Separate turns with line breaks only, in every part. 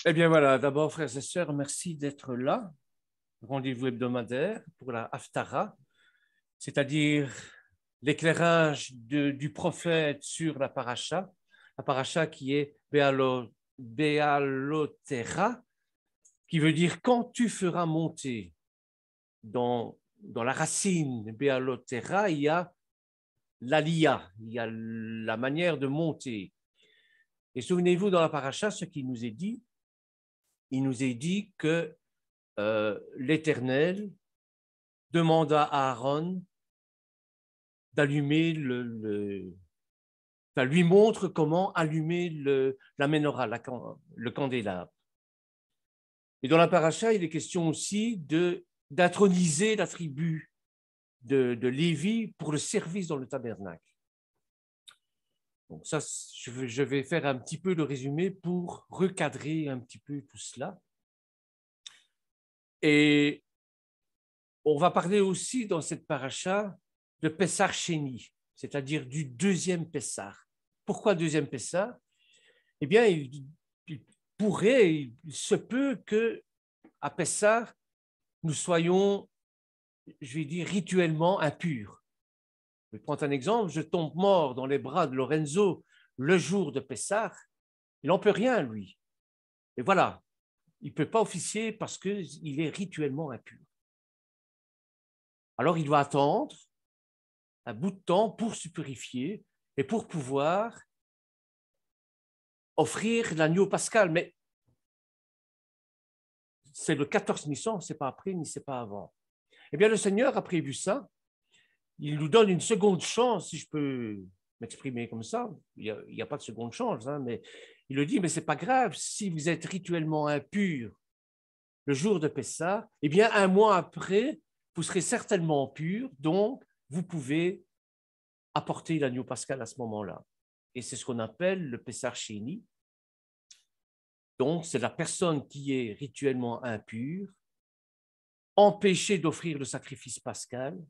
Eh bien voilà, d'abord, frères et sœurs, merci d'être là. Rendez-vous hebdomadaire pour la Haftara, c'est-à-dire l'éclairage du prophète sur la paracha qui est Béalotera, qui veut dire quand tu feras monter. Dans la racine Béalotera, il y a l'alia, il y a la manière de monter. Et souvenez-vous, dans la paracha, ce qui nous est dit, il nous est dit que l'Éternel demanda à Aaron d'allumer enfin, lui montre comment allumer la menorah, le candélabre. Et dans la paracha, il est question aussi d'introniser la tribu de Lévi pour le service dans le tabernacle. Donc ça, je vais faire un petit peu le résumé pour recadrer un petit peu tout cela. Et on va parler aussi dans cette paracha de Pessar Sheni, c'est-à-dire du deuxième Pessar. Pourquoi deuxième Pessar? Eh bien, il se peut qu'à Pessar, nous soyons, je vais dire, rituellement impurs. Je vais prendre un exemple, je tombe mort dans les bras de Lorenzo le jour de Pessar, il n'en peut rien, lui. Et voilà, il ne peut pas officier parce qu'il est rituellement impur. Alors, il doit attendre un bout de temps pour se purifier et pour pouvoir offrir l'agneau pascal. Mais c'est le 14 Nissan, ce n'est pas après ni c'est pas avant. Eh bien, le Seigneur a prévu ça. Il nous donne une seconde chance, si je peux m'exprimer comme ça. Il n'y a pas de seconde chance, hein, mais il le dit, mais ce n'est pas grave. Si vous êtes rituellement impur le jour de Pessah, eh bien, un mois après, vous serez certainement pur, donc vous pouvez apporter l'agneau pascal à ce moment-là. Et c'est ce qu'on appelle le Pessah Sheni. Donc, c'est la personne qui est rituellement impure, empêchée d'offrir le sacrifice pascal.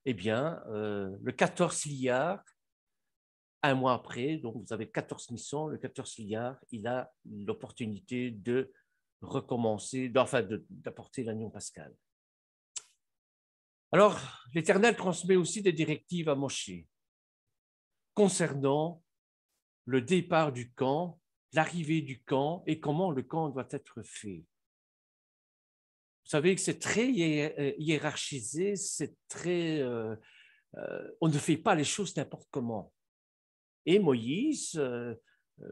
Eh bien, le 14 liard, un mois après, donc vous avez 14 Nissan, le 14 liard, il a l'opportunité de recommencer, enfin d'apporter l'agneau pascal. Alors, l'Éternel transmet aussi des directives à Moshe concernant le départ du camp, l'arrivée du camp et comment le camp doit être fait. Vous savez que c'est très hiérarchisé, c'est très... on ne fait pas les choses n'importe comment. Et Moïse,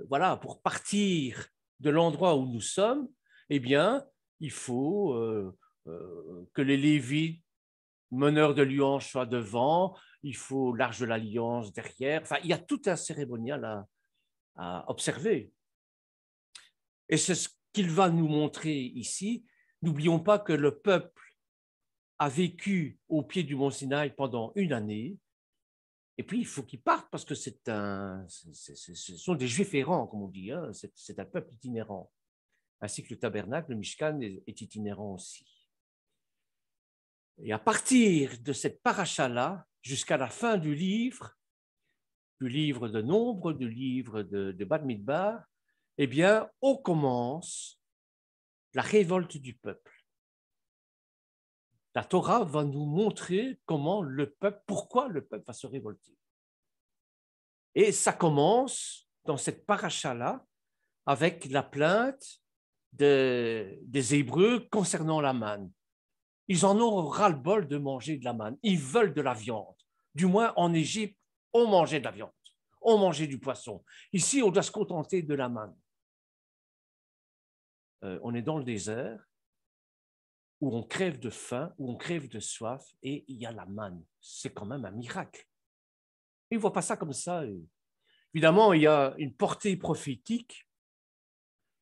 voilà, pour partir de l'endroit où nous sommes, eh bien, il faut que les Lévites, meneurs de louange, soient devant, il faut l'arche de l'alliance derrière. Enfin, il y a tout un cérémonial à observer. Et c'est ce qu'il va nous montrer ici. N'oublions pas que le peuple a vécu au pied du mont Sinaï pendant une année, et puis il faut qu'ils partent parce que ce sont des Juifs errants, comme on dit, hein. C'est un peuple itinérant, ainsi que le tabernacle, le Mishkan est itinérant aussi. Et à partir de cette paracha-là, jusqu'à la fin du livre de Nombre, du livre de Bamidbar, eh bien, on commence la révolte du peuple. La Torah va nous montrer pourquoi le peuple va se révolter. Et ça commence dans cette paracha-là avec la plainte des Hébreux concernant la manne. Ils en ont ras-le-bol de manger de la manne. Ils veulent de la viande. Du moins, en Égypte, on mangeait de la viande. On mangeait du poisson. Ici, on doit se contenter de la manne. On est dans le désert où on crève de faim, où on crève de soif, et il y a la manne. C'est quand même un miracle. Ils ne voient pas ça comme ça. Évidemment, il y a une portée prophétique,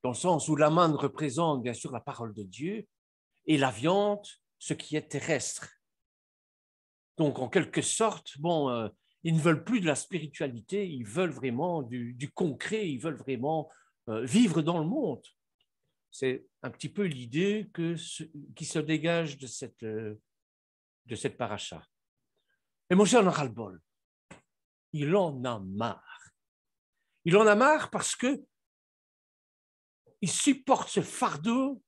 dans le sens où la manne représente bien sûr la parole de Dieu, et la viande, ce qui est terrestre. Donc, en quelque sorte, ils ne veulent plus de la spiritualité, ils veulent vraiment du concret, ils veulent vraiment vivre dans le monde. C'est un petit peu l'idée qui se dégage de cette paracha. Et Moshe en a ras-le-bol. Il en a marre. Il en a marre parce que il supporte ce fardeau.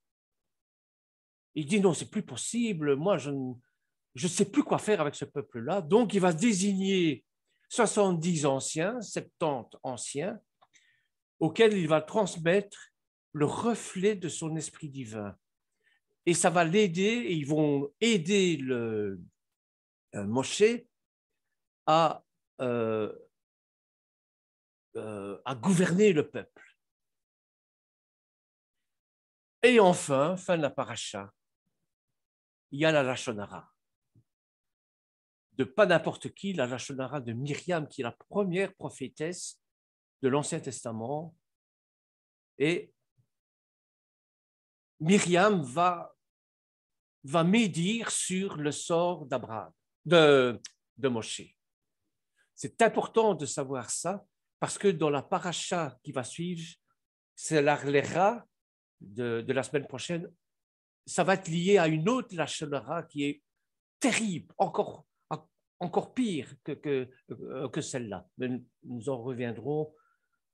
Il dit non, c'est plus possible. Moi, je ne sais plus quoi faire avec ce peuple-là. Donc, il va désigner 70 anciens, 70 anciens, auxquels il va transmettre le reflet de son esprit divin. Et ça va l'aider, et ils vont aider Moshe à gouverner le peuple. Et enfin, fin de la paracha, il y a la Lachon Hara. De pas n'importe qui, la Lachon Hara de Myriam, qui est la première prophétesse de l'Ancien Testament. Et Myriam va médire sur le sort d'Abraham, de Moshe. C'est important de savoir ça, parce que dans la paracha qui va suivre, c'est l'Arlera de la semaine prochaine, ça va être lié à une autre Lachon Hara qui est terrible, encore pire que celle-là. Mais nous en reviendrons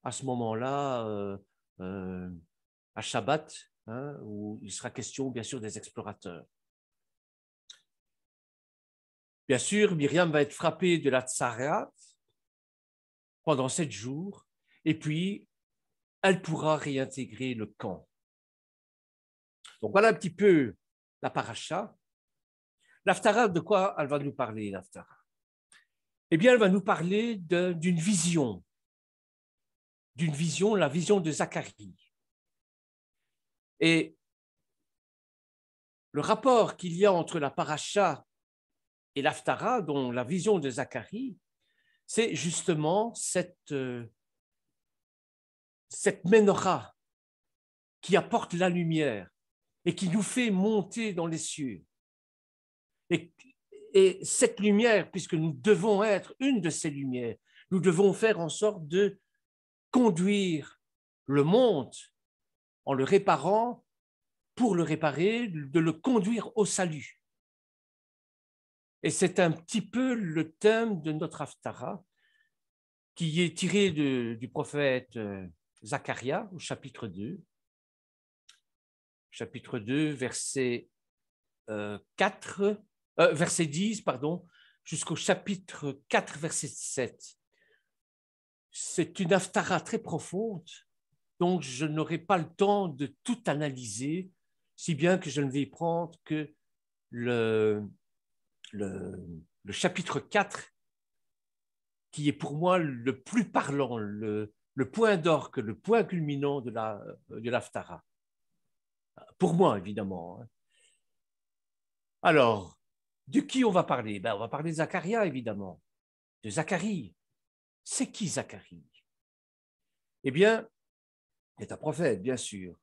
à ce moment-là, à Shabbat, hein, où il sera question, bien sûr, des explorateurs. Bien sûr, Myriam va être frappée de la tsarat pendant 7 jours, et puis elle pourra réintégrer le camp. Donc voilà un petit peu la paracha. L'Haftara, de quoi elle va nous parler, l'Haftara? Eh bien, elle va nous parler d'une vision, la vision de Zacharie. Et le rapport qu'il y a entre la paracha et l'Haftara, dont la vision de Zacharie, c'est justement cette menorah qui apporte la lumière et qui nous fait monter dans les cieux. Et cette lumière, puisque nous devons être une de ces lumières, nous devons faire en sorte de conduire le monde en le réparant, pour le réparer, de le conduire au salut. Et c'est un petit peu le thème de notre Haftara, qui est tiré du prophète Zacharia, au chapitre 2. Chapitre 2, verset 10, pardon, jusqu'au chapitre 4, verset 7. C'est une Haftara très profonde, donc je n'aurai pas le temps de tout analyser, si bien que je ne vais prendre que le chapitre 4, qui est pour moi le plus parlant, le point d'orgue, le point culminant de l'Haftara. Pour moi, évidemment. Alors, de qui on va parler? On va parler de Zacharia, évidemment. De Zacharie. C'est qui Zacharie? Eh bien, c'est un prophète, bien sûr.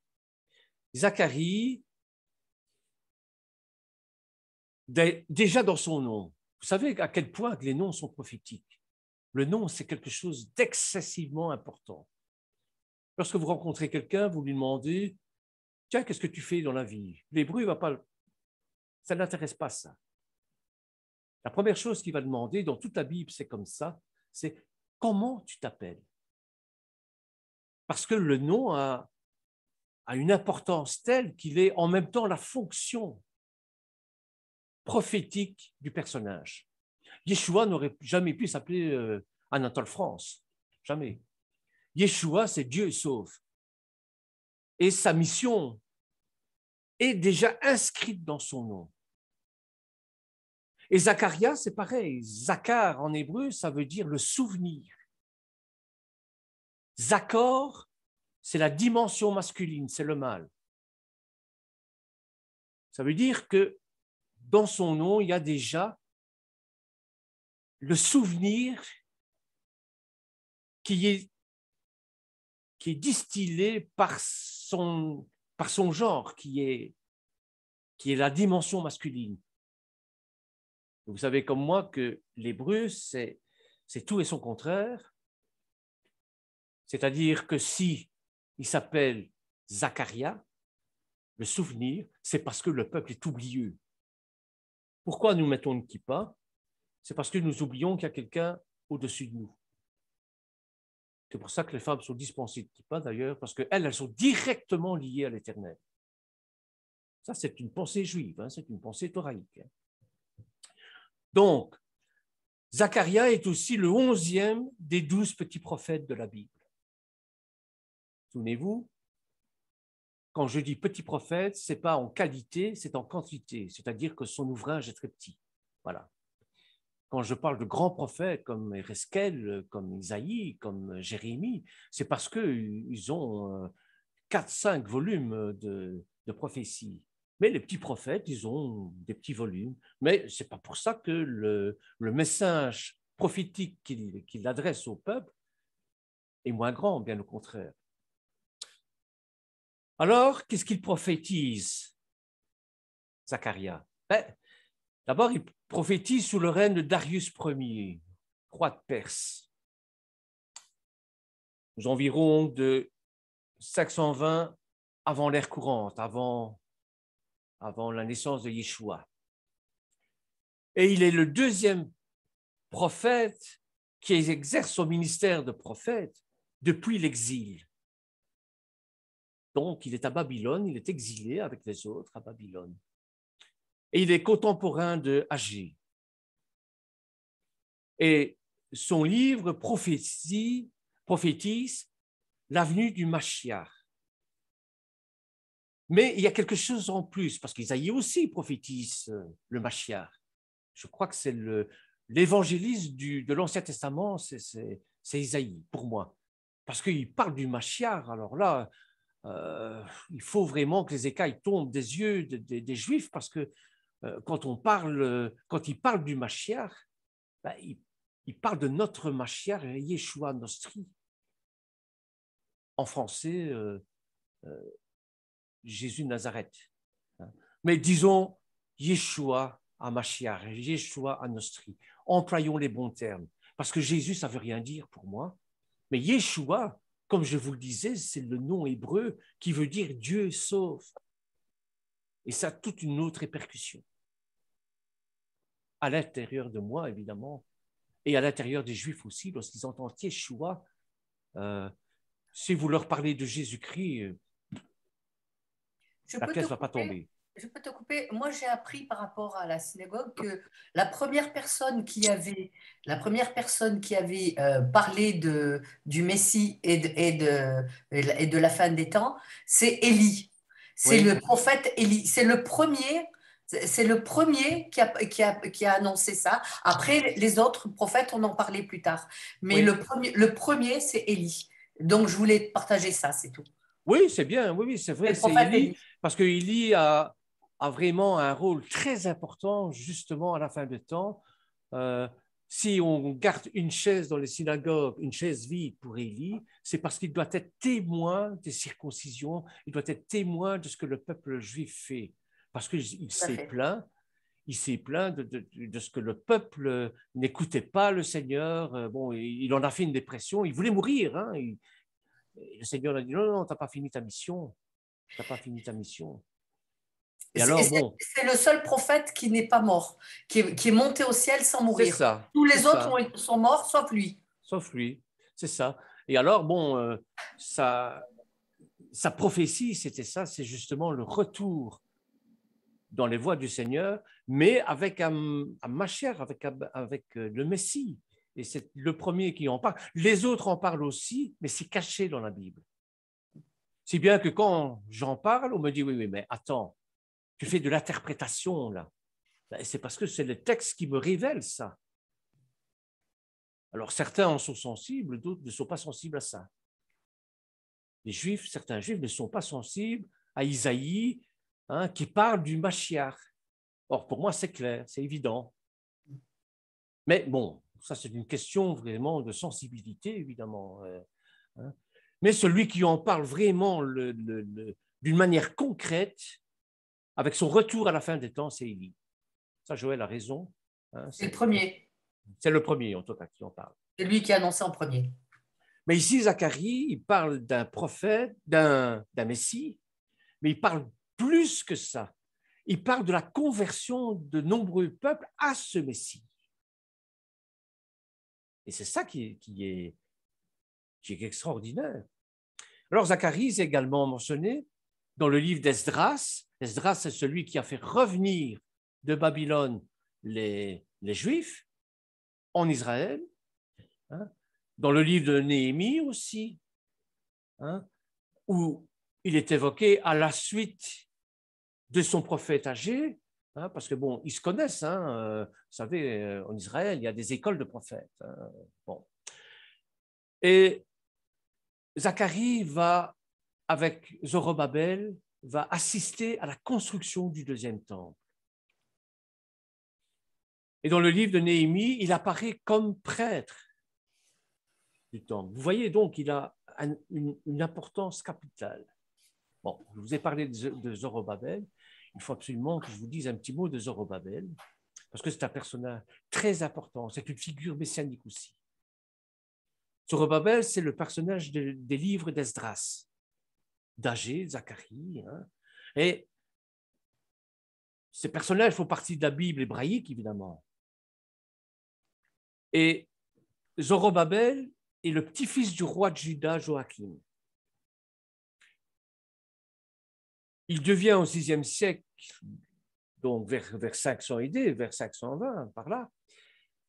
Zacharie, déjà dans son nom, vous savez à quel point les noms sont prophétiques. Le nom, c'est quelque chose d'excessivement important. Lorsque vous rencontrez quelqu'un, vous lui demandez « Tiens, qu'est-ce que tu fais dans la vie ?» L'hébreu ne va pas... Ça ne l'intéresse pas, ça. La première chose qu'il va demander, dans toute la Bible, c'est comme ça, c'est « Comment tu t'appelles ?» Parce que le nom a une importance telle qu'il est en même temps la fonction prophétique du personnage. Yeshua n'aurait jamais pu s'appeler Anatole France. Jamais. Yeshua, c'est Dieu sauve. Et sa mission est déjà inscrite dans son nom. Et Zacharia, c'est pareil. Zachar, en hébreu, ça veut dire le souvenir. Zachor, c'est la dimension masculine, c'est le mâle. Ça veut dire que dans son nom, il y a déjà le souvenir qui est distillé par son genre, qui est la dimension masculine. Vous savez comme moi que l'hébreu, c'est tout et son contraire. C'est-à-dire que si il s'appelle Zacharia, le souvenir, c'est parce que le peuple est oublieux. Pourquoi nous mettons une kippa? C'est parce que nous oublions qu'il y a quelqu'un au-dessus de nous. C'est pour ça que les femmes sont dispensées de kippa d'ailleurs, parce qu'elles sont directement liées à l'Éternel. Ça, c'est une pensée juive, c'est une pensée thoraïque. Donc, Zacharia est aussi le 11e des 12 petits prophètes de la Bible. Souvenez-vous, quand je dis petit prophète, ce n'est pas en qualité, c'est en quantité, c'est-à-dire que son ouvrage est très petit. Voilà. Quand je parle de grands prophètes comme Ereskel, comme Isaïe, comme Jérémie, c'est parce qu'ils ont 4-5 volumes de prophéties. Mais les petits prophètes, ils ont des petits volumes. Mais ce n'est pas pour ça que le message prophétique qu'il adresse au peuple est moins grand, bien au contraire. Alors, qu'est-ce qu'il prophétise, Zacharia? D'abord, il prophétise sous le règne de Darius Ier, roi de Perse, aux environs de 520 avant l'ère courante, avant la naissance de Yeshua. Et il est le 2e prophète qui exerce son ministère de prophète depuis l'exil. Donc, il est à Babylone, il est exilé avec les autres à Babylone. Et il est contemporain de Agé. Et son livre prophétise l'avenue du Mashiach. Mais il y a quelque chose en plus, parce qu'Isaïe aussi prophétise le Mashiach. Je crois que c'est l'évangéliste de l'Ancien Testament, c'est Isaïe, pour moi. Parce qu'il parle du Mashiach, alors là, il faut vraiment que les écailles tombent des yeux des Juifs, parce que quand il parle du Mashiach, il parle de notre Mashiach, Yeshua Nostri. En français, Jésus de Nazareth. Mais disons Yeshua à Mashiach, Yeshua à Nostri. Employons les bons termes, parce que Jésus, ça ne veut rien dire pour moi. Mais Yeshua, comme je vous le disais, c'est le nom hébreu qui veut dire Dieu sauve. Et ça a toute une autre répercussion. À l'intérieur de moi, évidemment, et à l'intérieur des Juifs aussi, lorsqu'ils entendent Yeshua, si vous leur parlez de Jésus-Christ, la pièce ne va pas tomber.
Je peux te couper. Moi, j'ai appris par rapport à la synagogue que la première personne qui avait parlé du Messie et de la fin des temps, c'est Élie. C'est
Oui.
le prophète Élie. C'est le premier. C'est le premier qui a annoncé ça. Après, les autres prophètes, on en parlait plus tard. Mais
Oui.
le premier, c'est Élie. Donc, je voulais partager ça, c'est tout.
Oui, c'est bien, oui, c'est vrai,
Le
c'est
prophète
Élie,
Élie.
parce que Élie a vraiment un rôle très important justement à la fin du temps. Si on garde une chaise dans les synagogues, une chaise vide pour Élie, c'est parce qu'il doit être témoin des circoncisions, il doit être témoin de ce que le peuple juif fait, parce qu'il s'est plaint. Il s'est plaint de ce que le peuple n'écoutait pas le Seigneur. Bon, il en a fait une dépression. Il voulait mourir. Le Seigneur a dit non, non, tu n'as pas fini ta mission. Tu n'as pas fini ta mission. Et alors, bon.
C'est le seul prophète qui n'est pas mort, qui est monté au ciel sans
C'est
mourir.
ça.
Tous les autres sont morts, sauf lui.
Sauf lui. C'est ça. Et alors, bon, sa prophétie, c'était ça, c'est justement le retour dans les voies du Seigneur, mais avec un Mashiach, avec le Messie. Et c'est le premier qui en parle. Les autres en parlent aussi, mais c'est caché dans la Bible. Si bien que quand j'en parle, on me dit, oui, mais attends, tu fais de l'interprétation, là. C'est parce que c'est le texte qui me révèle ça. Alors, certains en sont sensibles, d'autres ne sont pas sensibles à ça. Certains Juifs ne sont pas sensibles à Isaïe, qui parle du Mashiach. Or, pour moi, c'est clair, c'est évident. Mais bon, ça, c'est une question vraiment de sensibilité, évidemment. Mais celui qui en parle vraiment d'une manière concrète, avec son retour à la fin des temps, c'est Élie. Ça, Joël a raison.
C'est le premier.
C'est le premier, en tout cas, qui en parle.
C'est lui qui a annoncé en premier.
Mais ici, Zacharie, il parle d'un prophète, d'un Messie, mais il parle plus que ça. Il parle de la conversion de nombreux peuples à ce Messie. Et c'est ça qui est qui est extraordinaire. Alors, Zacharie est également mentionné dans le livre d'Esdras. Esdras, c'est celui qui a fait revenir de Babylone les Juifs en Israël. Hein. Dans le livre de Néhémie aussi, hein, où il est évoqué à la suite de son prophète âgé, hein, parce que bon, ils se connaissent, hein, vous savez, en Israël, il y a des écoles de prophètes. Hein, bon. Et Zacharie va, avec Zorobabel, va assister à la construction du deuxième temple. Et dans le livre de Néhémie, il apparaît comme prêtre du temple. Vous voyez donc, il a une importance capitale. Bon, je vous ai parlé de Zorobabel. Il faut absolument que je vous dise un petit mot de Zorobabel, parce que c'est un personnage très important. C'est une figure messianique aussi. Zorobabel, c'est le personnage des livres d'Esdras, d'Agé, Zacharie. Hein. Et ces personnages font partie de la Bible hébraïque, évidemment. Et Zorobabel est le petit-fils du roi de Juda, Joachim. Il devient au VIe siècle, donc vers 500 AD, vers 520, par là,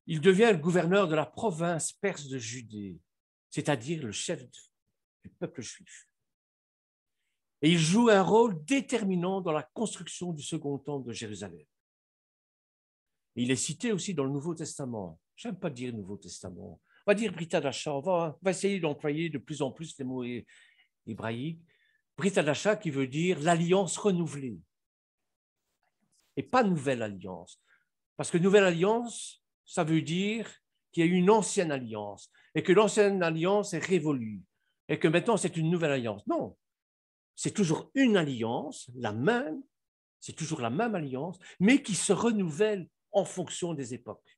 il devient le gouverneur de la province perse de Judée, c'est-à-dire le chef du peuple juif. Et il joue un rôle déterminant dans la construction du second temple de Jérusalem. Et il est cité aussi dans le Nouveau Testament. Je n'aime pas dire Nouveau Testament. On va dire Brit Hadasha. On va essayer d'employer de plus en plus les mots hébraïques. Brit Hadasha qui veut dire l'alliance renouvelée. Et pas nouvelle alliance. Parce que nouvelle alliance, ça veut dire qu'il y a eu une ancienne alliance et que l'ancienne alliance est révolue et que maintenant c'est une nouvelle alliance. Non, c'est toujours une alliance, la même, c'est toujours la même alliance, mais qui se renouvelle en fonction des époques.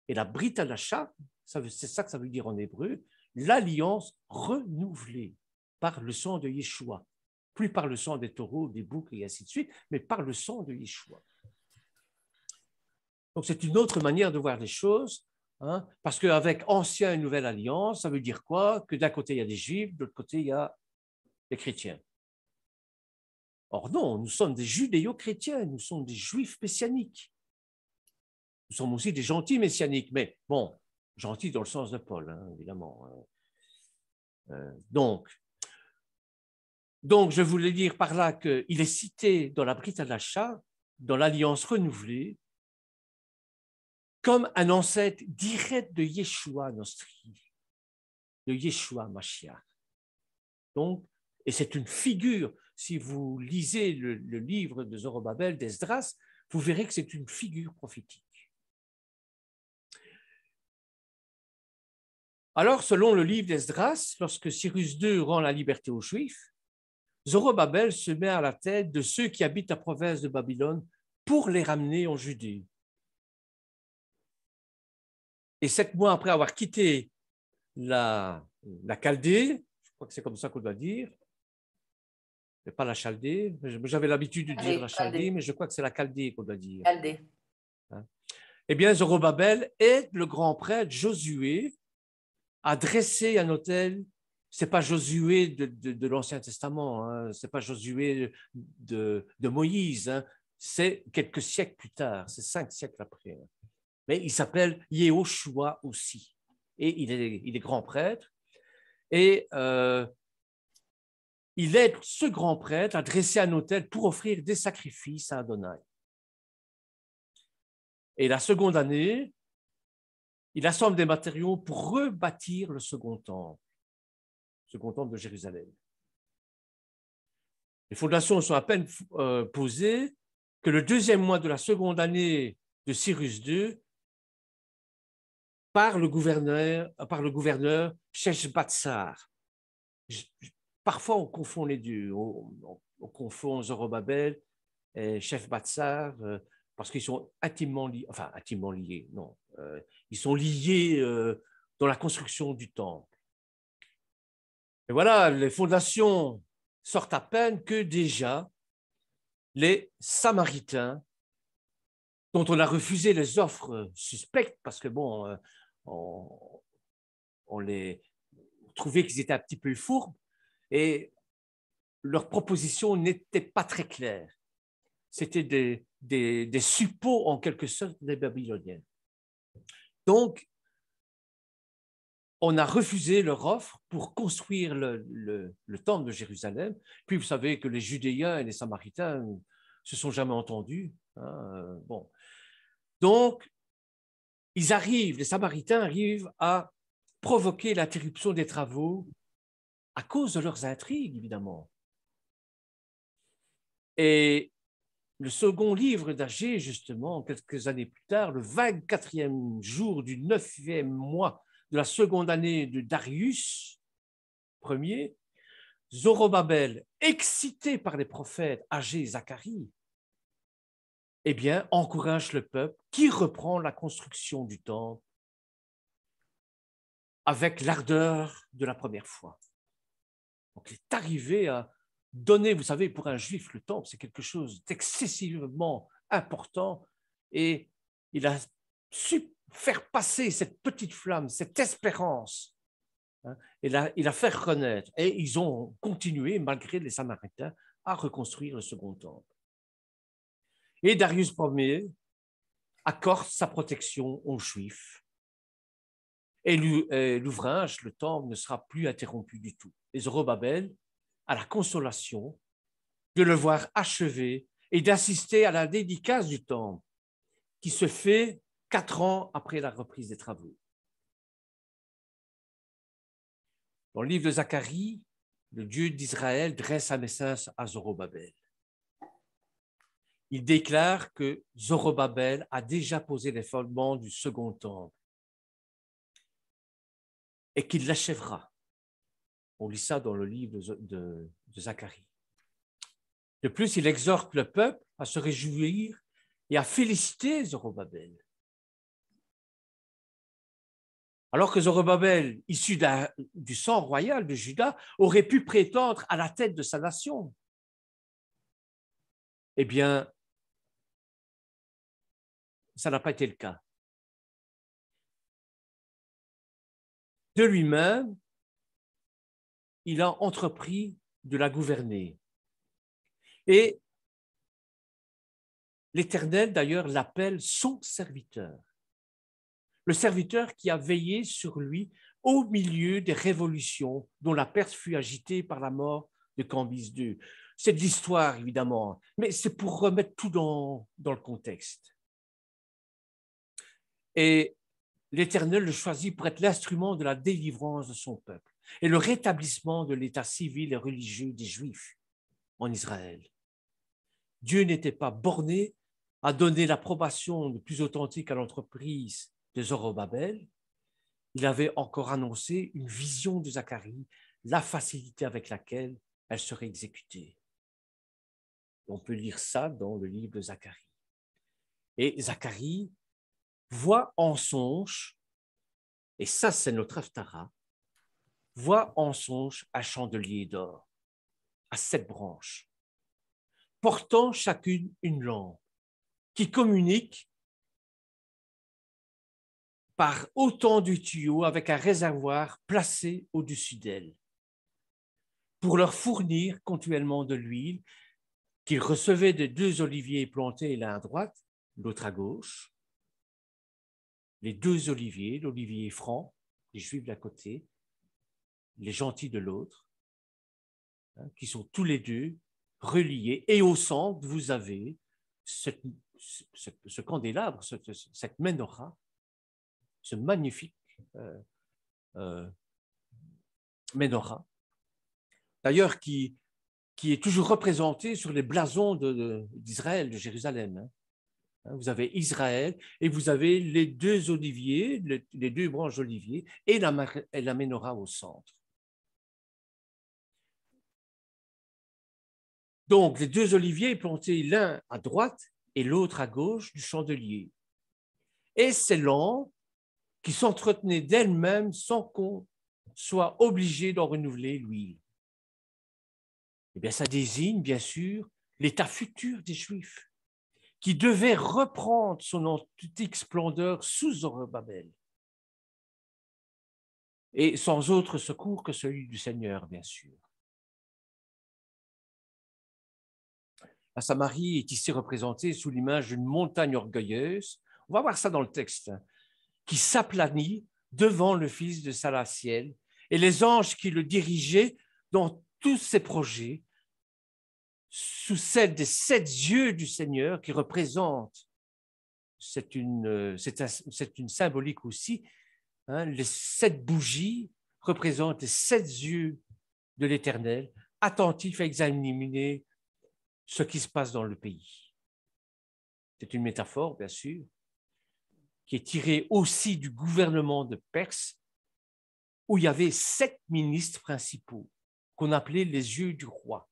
Et la Brit Hadasha, c'est ça que ça veut dire en hébreu, l'alliance renouvelée par le sang de Yeshua. Plus par le sang des taureaux, des boucs et ainsi de suite, mais par le sang de Yeshua. Donc c'est une autre manière de voir les choses, hein, parce qu'avec ancien et nouvelle alliance, ça veut dire quoi? Que d'un côté il y a des juifs, de l'autre côté il y a des chrétiens. Or non, nous sommes des judéo-chrétiens, nous sommes des juifs messianiques. Nous sommes aussi des gentils messianiques, mais bon, gentils dans le sens de Paul, hein, évidemment. Donc, je voulais dire par là qu'il est cité dans la Brit Hadasha, dans l'alliance renouvelée, comme un ancêtre direct de Yeshua Nostri, de Yeshua Mashiach. Donc, et c'est une figure, si vous lisez le livre de Zorobabel, d'Esdras, vous verrez que c'est une figure prophétique. Alors, selon le livre d'Esdras, lorsque Cyrus II rend la liberté aux Juifs, Zorobabel se met à la tête de ceux qui habitent la province de Babylone pour les ramener en Judée. Et 7 mois après avoir quitté la Chaldée, je crois que c'est comme ça qu'on doit dire, mais pas la Chaldée, j'avais l'habitude de dire la Chaldée, mais je crois que c'est la Chaldée qu'on doit dire.
Chaldée.
Hein? Eh bien, Zorobabel aide le grand prêtre Josué à dresser un autel. Ce n'est pas Josué de l'Ancien Testament, hein, ce n'est pas Josué de Moïse, hein, c'est quelques siècles plus tard, c'est 5 siècles après. Mais il s'appelle Yehoshua aussi, et il est grand prêtre, et il aide ce grand prêtre à dresser un autel pour offrir des sacrifices à Adonai. Et la seconde année, il assemble des matériaux pour rebâtir le second temple de Jérusalem. Les fondations sont à peine posées que le deuxième mois de la seconde année de Cyrus II, par le gouverneur Sheshbatsar. Parfois, on confond les deux. On confond Zorobabel et Sheshbatsar parce qu'ils sont intimement liés, non. Ils sont liés dans la construction du temple. Et voilà, les fondations sortent à peine que déjà les Samaritains, dont on a refusé les offres suspectes parce que bon, on les trouvaient qu'ils étaient un petit peu fourbes et leur proposition n'était pas très claire. C'était des suppôts, en quelque sorte, des Babyloniens. Donc, on a refusé leur offre pour construire le temple de Jérusalem. Puis, vous savez que les Judéens et les Samaritains se sont jamais entendus. Hein, bon. Donc, les Samaritains arrivent à provoquer l'interruption des travaux à cause de leurs intrigues, évidemment. Et le second livre d'Agée, justement, quelques années plus tard, le 24e jour du 9e mois de la seconde année de Darius Ier, Zorobabel, excité par les prophètes Agée et Zacharie, eh bien, encourage le peuple qui reprend la construction du temple avec l'ardeur de la première fois. Donc, il est arrivé à donner, vous savez, pour un juif, le temple, c'est quelque chose d'excessivement important et il a su faire passer cette petite flamme, cette espérance, hein, et il a fait renaître. Et ils ont continué, malgré les Samaritains, à reconstruire le second temple. Et Darius Ier accorde sa protection aux Juifs. Et l'ouvrage, le temple, ne sera plus interrompu du tout. Et Zorobabel a la consolation de le voir achevé et d'assister à la dédicace du temple, qui se fait 4 ans après la reprise des travaux. Dans le livre de Zacharie, le Dieu d'Israël dresse un message à Zorobabel. Il déclare que Zorobabel a déjà posé les fondements du second temple et qu'il l'achèvera. On lit ça dans le livre de Zacharie. De plus, il exhorte le peuple à se réjouir et à féliciter Zorobabel. Alors que Zorobabel, issu du sang royal de Juda, aurait pu prétendre à la tête de sa nation. Eh bien, ça n'a pas été le cas. De lui-même, il a entrepris de la gouverner. Et l'Éternel, d'ailleurs, l'appelle son serviteur. Le serviteur qui a veillé sur lui au milieu des révolutions dont la Perse fut agitée par la mort de Cambyse II. C'est de l'histoire, évidemment, mais c'est pour remettre tout dans le contexte. Et l'Éternel le choisit pour être l'instrument de la délivrance de son peuple et le rétablissement de l'état civil et religieux des Juifs en Israël. Dieu n'était pas borné à donner l'approbation le plus authentique à l'entreprise de Zorobabel. Il avait encore annoncé une vision de Zacharie, la facilité avec laquelle elle serait exécutée. On peut lire ça dans le livre de Zacharie. Et Zacharie voit en songe, et ça c'est notre Haftara, voit en songe un chandelier d'or à 7 branches, portant chacune une lampe, qui communique par autant de tuyaux avec un réservoir placé au-dessus d'elle, pour leur fournir continuellement de l'huile qu'ils recevaient des 2 oliviers plantés l'un à droite, l'autre à gauche. Les 2 oliviers, l'olivier franc, les Juifs d'un côté, les gentils de l'autre, hein, qui sont tous les 2 reliés. Et au centre, vous avez ce candélabre, cette menorah, ce magnifique menorah, d'ailleurs qui est toujours représenté sur les blasons d'Israël, de Jérusalem. Hein. Vous avez Israël et vous avez les 2 oliviers, les 2 branches d'olivier et la menorah au centre. Donc, les 2 oliviers plantés l'un à droite et l'autre à gauche du chandelier. Et ces lampes qui s'entretenaient d'elles-mêmes sans qu'on soit obligé d'en renouveler l'huile. Eh bien, ça désigne, bien sûr, l'état futur des Juifs, qui devait reprendre son antique splendeur sous Zorobabel. et sans autre secours que celui du Seigneur, bien sûr. La Samarie est ici représentée sous l'image d'une montagne orgueilleuse. On va voir ça dans le texte, hein, qui s'aplanit devant le fils de Salatiel et les anges qui le dirigeaient dans tous ses projets, sous celle des 7 yeux du Seigneur qui représentent, c'est une symbolique aussi, hein, les 7 bougies représentent les 7 yeux de l'Éternel, attentifs à examiner ce qui se passe dans le pays. C'est une métaphore, bien sûr, qui est tirée aussi du gouvernement de Perse, où il y avait 7 ministres principaux, qu'on appelait les yeux du roi.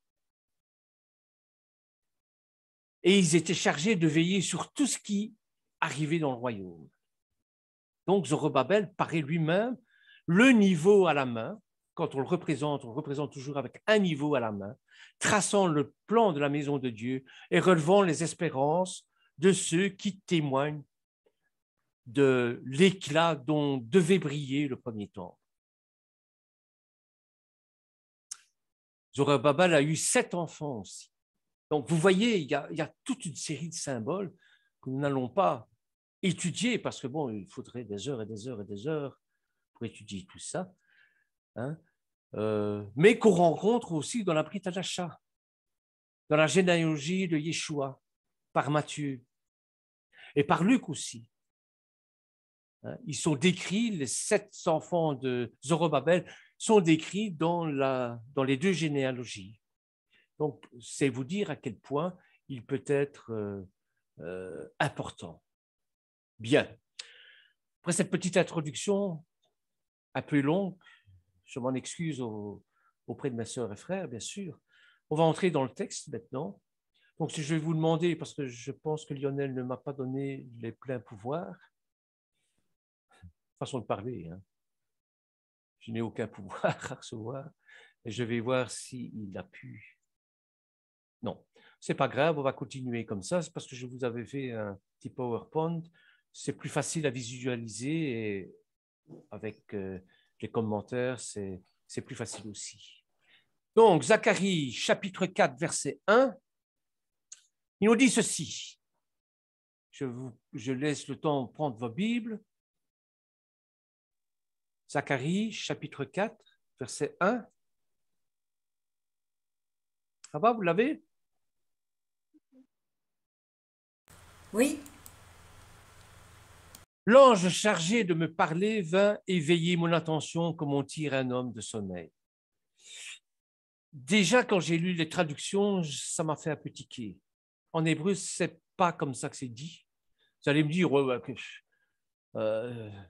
Et ils étaient chargés de veiller sur tout ce qui arrivait dans le royaume. Donc Zorobabel paraît lui-même le niveau à la main. Quand on le représente toujours avec un niveau à la main, traçant le plan de la maison de Dieu et relevant les espérances de ceux qui témoignent de l'éclat dont devait briller le premier temple. Zorobabel a eu 7 enfants aussi. Donc, vous voyez, il y a toute une série de symboles que nous n'allons pas étudier parce que, bon, il faudrait des heures et des heures et des heures pour étudier tout ça, hein, mais qu'on rencontre aussi dans la Brit Hadasha, dans la généalogie de Yeshua, par Matthieu et par Luc aussi. Hein, ils sont décrits, les 7 enfants de Zorobabel sont décrits dans les 2 généalogies. Donc, c'est vous dire à quel point il peut être important. Bien. Après cette petite introduction un peu longue, je m'en excuse auprès de mes sœurs et frères, bien sûr. On va entrer dans le texte maintenant. Donc, je vais vous demander, parce que je pense que Lionel ne m'a pas donné les pleins pouvoirs, façon de parler, hein. Je n'ai aucun pouvoir à recevoir, et je vais voir s'il a pu. Non, c'est pas grave, on va continuer comme ça. C'est parce que je vous avais fait un petit PowerPoint. C'est plus facile à visualiser et avec les commentaires, c'est plus facile aussi. Donc, Zacharie, chapitre 4, verset 1, il nous dit ceci. Je laisse le temps de prendre vos Bibles. Zacharie, chapitre 4, verset 1. Ça va, vous l'avez?
Oui,
L'ange chargé de me parler vint éveiller mon attention comme on tire un homme de sommeil. Déjà, quand j'ai lu les traductions, ça m'a fait un peu tiquer. En hébreu, c'est pas comme ça que c'est dit. Vous allez me dire, ouais,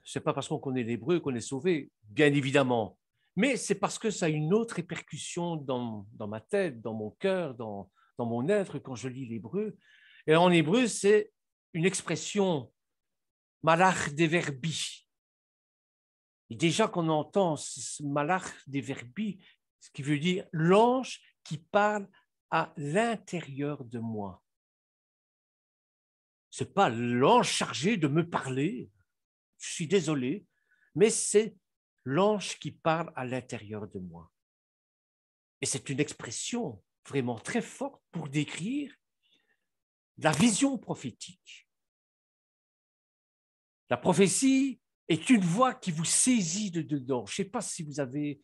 c'est pas parce qu'on connaît l'hébreu qu'on est sauvé, bien évidemment. Mais c'est parce que ça a une autre répercussion dans ma tête, dans mon cœur, dans mon être quand je lis l'hébreu. Et en hébreu, c'est une expression malach deverbi. Et déjà qu'on entend ce malach deverbi, ce qui veut dire l'ange qui parle à l'intérieur de moi. Ce n'est pas l'ange chargé de me parler, je suis désolé, mais c'est l'ange qui parle à l'intérieur de moi. Et c'est une expression vraiment très forte pour décrire la vision prophétique. La prophétie est une voix qui vous saisit de dedans. Je ne sais pas si vous avez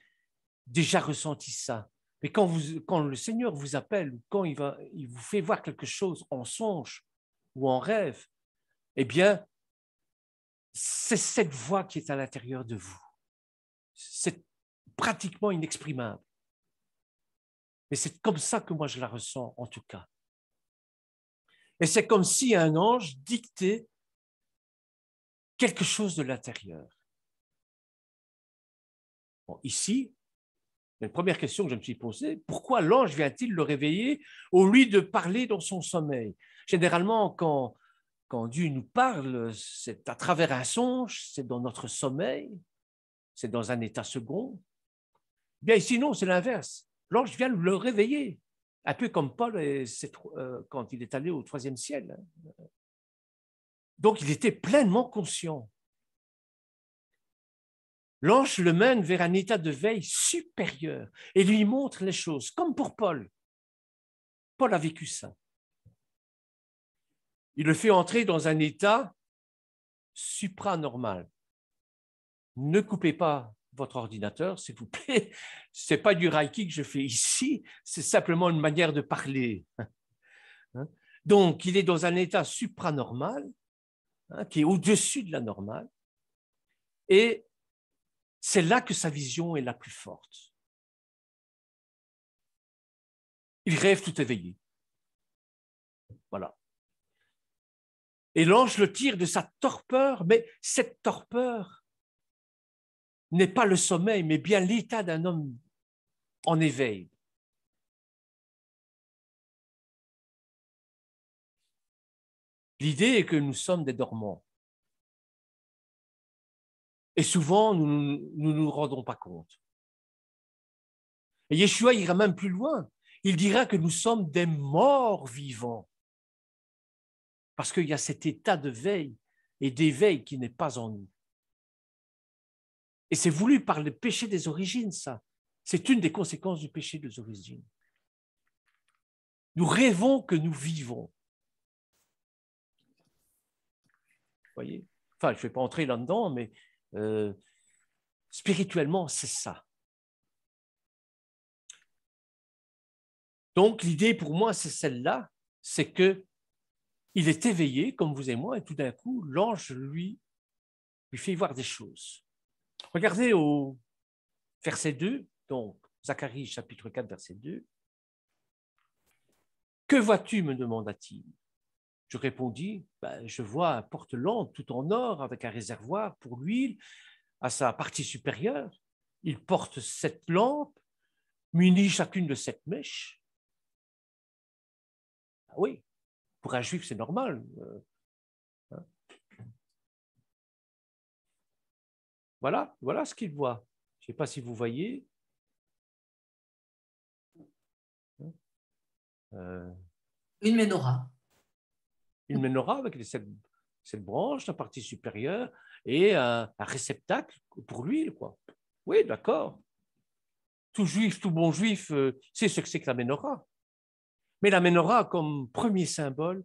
déjà ressenti ça, mais quand le Seigneur vous appelle, quand il vous fait voir quelque chose en songe ou en rêve, eh bien, c'est cette voix qui est à l'intérieur de vous. C'est pratiquement inexprimable. Mais c'est comme ça que moi je la ressens, en tout cas. Et c'est comme si un ange dictait quelque chose de l'intérieur. Bon, ici, la première question que je me suis posée, pourquoi l'ange vient-il le réveiller au lieu de parler dans son sommeil? Généralement, quand Dieu nous parle, c'est à travers un songe, c'est dans notre sommeil, c'est dans un état second. Bien ici, non, c'est l'inverse. L'ange vient le réveiller, un peu comme Paul quand il est allé au 3e ciel. Donc, il était pleinement conscient. L'ange le mène vers un état de veille supérieur et lui montre les choses, comme pour Paul. Paul a vécu ça. Il le fait entrer dans un état supranormal. Ne coupez pas votre ordinateur, s'il vous plaît. Ce n'est pas du reiki que je fais ici, c'est simplement une manière de parler. Donc, il est dans un état supranormal, qui est au-dessus de la normale, et c'est là que sa vision est la plus forte. Il rêve tout éveillé. Voilà. Et l'ange le tire de sa torpeur, mais cette torpeur n'est pas le sommeil, mais bien l'état d'un homme en éveil. L'idée est que nous sommes des dormants. Et souvent, nous ne nous rendons pas compte. Et Yeshua ira même plus loin. Il dira que nous sommes des morts vivants. Parce qu'il y a cet état de veille et d'éveil qui n'est pas en nous. Et c'est voulu par le péché des origines, ça. C'est une des conséquences du péché des origines. Nous rêvons que nous vivons. Vous voyez? Enfin, je ne vais pas entrer là-dedans, mais spirituellement, c'est ça. Donc, l'idée pour moi, c'est celle-là, c'est qu'il est éveillé, comme vous et moi, et tout d'un coup, l'ange lui fait voir des choses. Regardez au verset 2, donc Zacharie chapitre 4, verset 2. « Que vois-tu » me demanda-t-il. Je répondis, je vois un porte-lampe tout en or avec un réservoir pour l'huile à sa partie supérieure. Il porte 7 lampes, munies chacune de 7 mèches. Ah oui, pour un juif, c'est normal. Voilà ce qu'il voit. Je ne sais pas si vous voyez.
Une menorah.
Une menorah avec les 7 branches, la partie supérieure, et un réceptacle pour l'huile, quoi. Oui, d'accord. Tout juif, tout bon juif sait ce que c'est que la menorah. Mais la menorah comme premier symbole,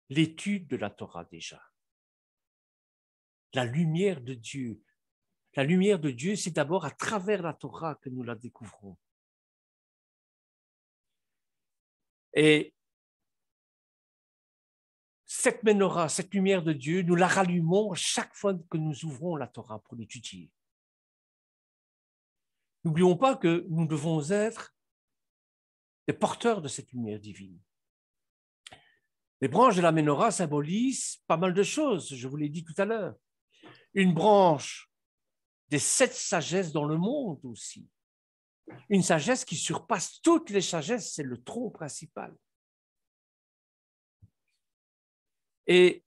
l'étude de la Torah déjà. La lumière de Dieu. La lumière de Dieu, c'est d'abord à travers la Torah que nous la découvrons. Et cette menorah, cette lumière de Dieu, nous la rallumons chaque fois que nous ouvrons la Torah pour l'étudier. N'oublions pas que nous devons être des porteurs de cette lumière divine. Les branches de la menorah symbolisent pas mal de choses, je vous l'ai dit tout à l'heure. Une branche des 7 sagesses dans le monde aussi. Une sagesse qui surpasse toutes les sagesses, c'est le tronc principal. Et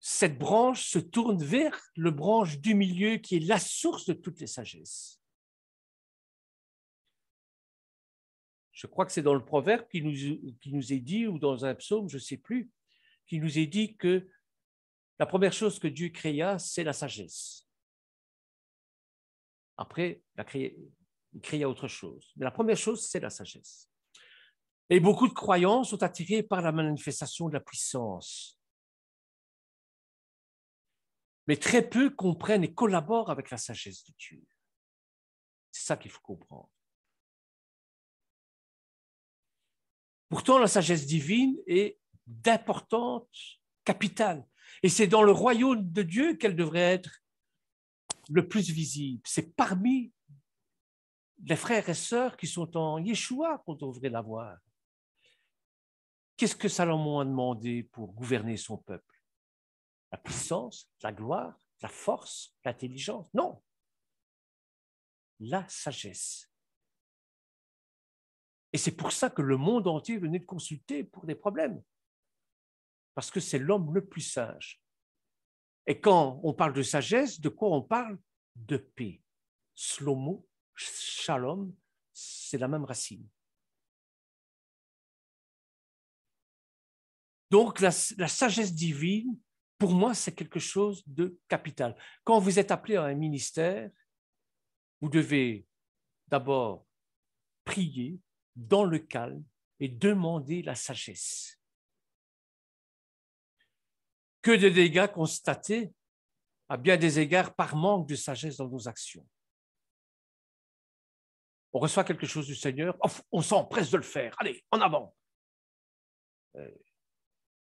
cette branche se tourne vers le branche du milieu qui est la source de toutes les sagesses. Je crois que c'est dans le proverbe qui nous est dit, ou dans un psaume, je ne sais plus, qui nous est dit que la première chose que Dieu créa, c'est la sagesse. Après, il créa autre chose. Mais la première chose, c'est la sagesse. Et beaucoup de croyants sont attirés par la manifestation de la puissance. Mais très peu comprennent et collaborent avec la sagesse de Dieu. C'est ça qu'il faut comprendre. Pourtant, la sagesse divine est d'importante capitale. Et c'est dans le royaume de Dieu qu'elle devrait être le plus visible. C'est parmi les frères et sœurs qui sont en Yeshua qu'on devrait la voir. Qu'est-ce que Salomon a demandé pour gouverner son peuple? La puissance, la gloire, la force, l'intelligence? Non. La sagesse. Et c'est pour ça que le monde entier venait de consulter pour des problèmes. Parce que c'est l'homme le plus sage. Et quand on parle de sagesse, de quoi on parle? De paix. Shlomo, shalom, c'est la même racine. Donc la sagesse divine Pour moi, c'est quelque chose de capital. Quand vous êtes appelé à un ministère, vous devez d'abord prier dans le calme et demander la sagesse. Que de dégâts constatés à bien des égards par manque de sagesse dans nos actions. On reçoit quelque chose du Seigneur, on s'empresse de le faire. Allez, en avant.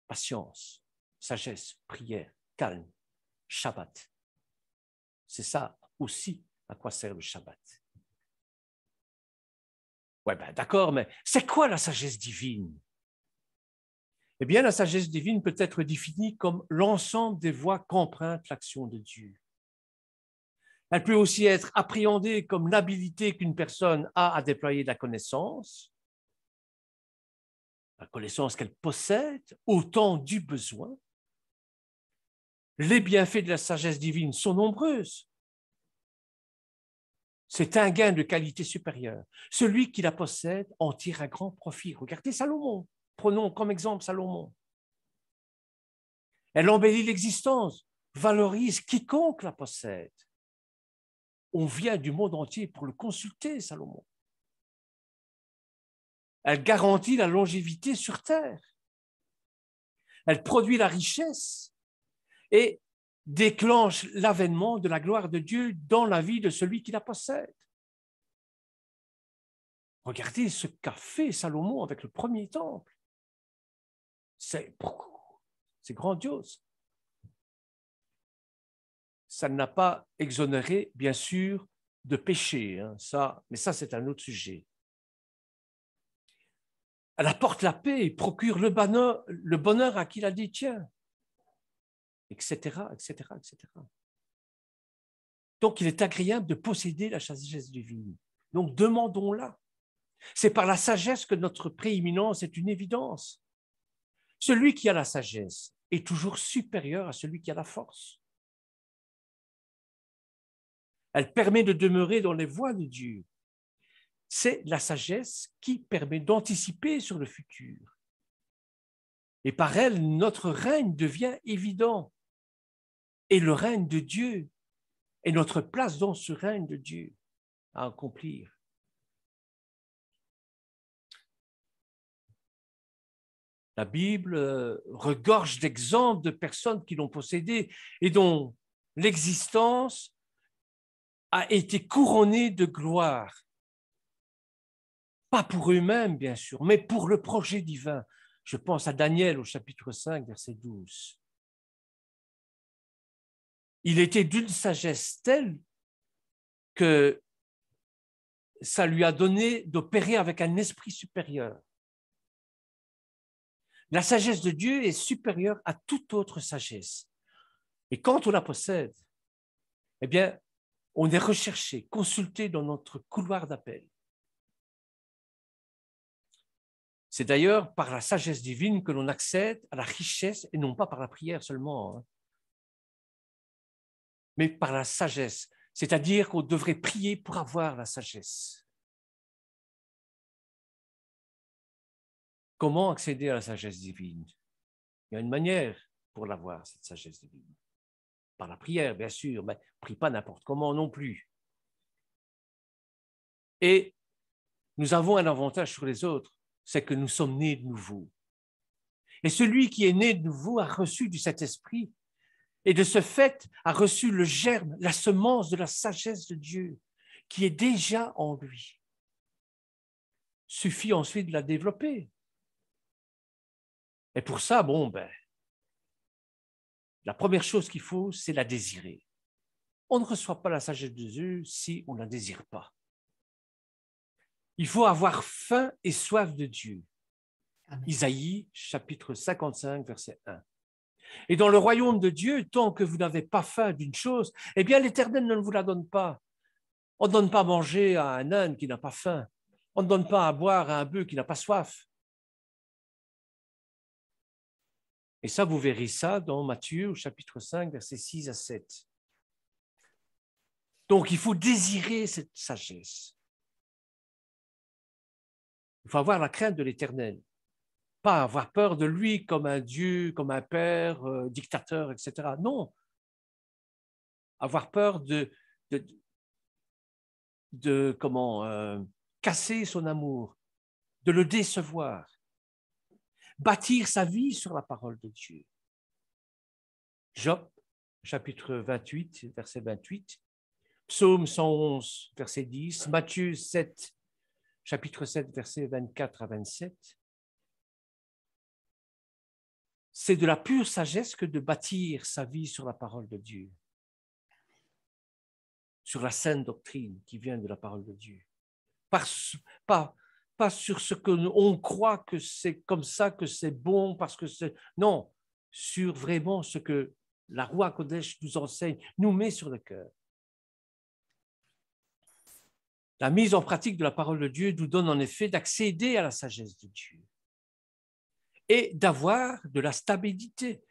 Patience, sagesse, prière, calme, Shabbat. C'est ça aussi à quoi sert le Shabbat. Ouais, ben d'accord, mais c'est quoi la sagesse divine? Eh bien, la sagesse divine peut être définie comme l'ensemble des voies qu'emprunte l'action de Dieu. Elle peut aussi être appréhendée comme l'habilité qu'une personne a à déployer la connaissance qu'elle possède au temps du besoin. Les bienfaits de la sagesse divine sont nombreuses. C'est un gain de qualité supérieure. Celui qui la possède en tire un grand profit. Regardez Salomon. Prenons comme exemple Salomon. Elle embellit l'existence, valorise quiconque la possède. On vient du monde entier pour le consulter, Salomon. Elle garantit la longévité sur terre. Elle produit la richesse et déclenche l'avènement de la gloire de Dieu dans la vie de celui qui la possède. Regardez ce qu'a fait Salomon avec le premier temple. C'est grandiose. Ça n'a pas exonéré, bien sûr, de péché, hein, mais ça, c'est un autre sujet. Elle apporte la paix et procure le bonheur à qui la détient, etc., etc., etc. Donc, il est agréable de posséder la sagesse divine. Donc, demandons-la. C'est par la sagesse que notre prééminence est une évidence. Celui qui a la sagesse est toujours supérieur à celui qui a la force. Elle permet de demeurer dans les voies de Dieu. C'est la sagesse qui permet d'anticiper sur le futur. Et par elle, notre règne devient évident. Et le règne de Dieu et notre place dans ce règne de Dieu à accomplir. La Bible regorge d'exemples de personnes qui l'ont possédé et dont l'existence a été couronnée de gloire. Pas pour eux-mêmes, bien sûr, mais pour le projet divin. Je pense à Daniel au chapitre 5, verset 12. Il était d'une sagesse telle que ça lui a donné d'opérer avec un esprit supérieur. La sagesse de Dieu est supérieure à toute autre sagesse. Et quand on la possède, eh bien, on est recherché, consulté dans notre couloir d'appel. C'est d'ailleurs par la sagesse divine que l'on accède à la richesse et non pas par la prière seulement, hein, mais par la sagesse. C'est-à-dire qu'on devrait prier pour avoir la sagesse. Comment accéder à la sagesse divine? Il y a une manière pour l'avoir, cette sagesse divine. Par la prière, bien sûr, mais prie pas n'importe comment non plus. Et nous avons un avantage sur les autres, c'est que nous sommes nés de nouveau. Et celui qui est né de nouveau a reçu du Saint-Esprit et de ce fait a reçu le germe, la semence de la sagesse de Dieu qui est déjà en lui. Suffit ensuite de la développer. Et pour ça, la première chose qu'il faut, c'est la désirer. On ne reçoit pas la sagesse de Dieu si on ne la désire pas. Il faut avoir faim et soif de Dieu. Amen. Isaïe, chapitre 55, verset 1. Et dans le royaume de Dieu, tant que vous n'avez pas faim d'une chose, eh bien l'Éternel ne vous la donne pas. On ne donne pas à manger à un âne qui n'a pas faim. On ne donne pas à boire à un bœuf qui n'a pas soif. Et ça, vous verrez ça dans Matthieu, chapitre 5, versets 6 à 7. Donc, il faut désirer cette sagesse. Il faut avoir la crainte de l'Éternel. pas avoir peur de lui comme un Dieu, comme un père, dictateur, etc. Non, avoir peur de, comment casser son amour, de le décevoir, bâtir sa vie sur la parole de Dieu. Job, chapitre 28, verset 28, Psaume 111, verset 10, Matthieu 7, chapitre 7, verset 24 à 27. C'est de la pure sagesse que de bâtir sa vie sur la parole de Dieu, sur la saine doctrine qui vient de la parole de Dieu. Pas sur ce qu'on croit que c'est comme ça, que c'est bon, parce que c'est... Non, sur vraiment ce que la Roi Kodesh nous enseigne, nous met sur le cœur. La mise en pratique de la parole de Dieu nous donne en effet d'accéder à la sagesse de Dieu et d'avoir de la stabilité.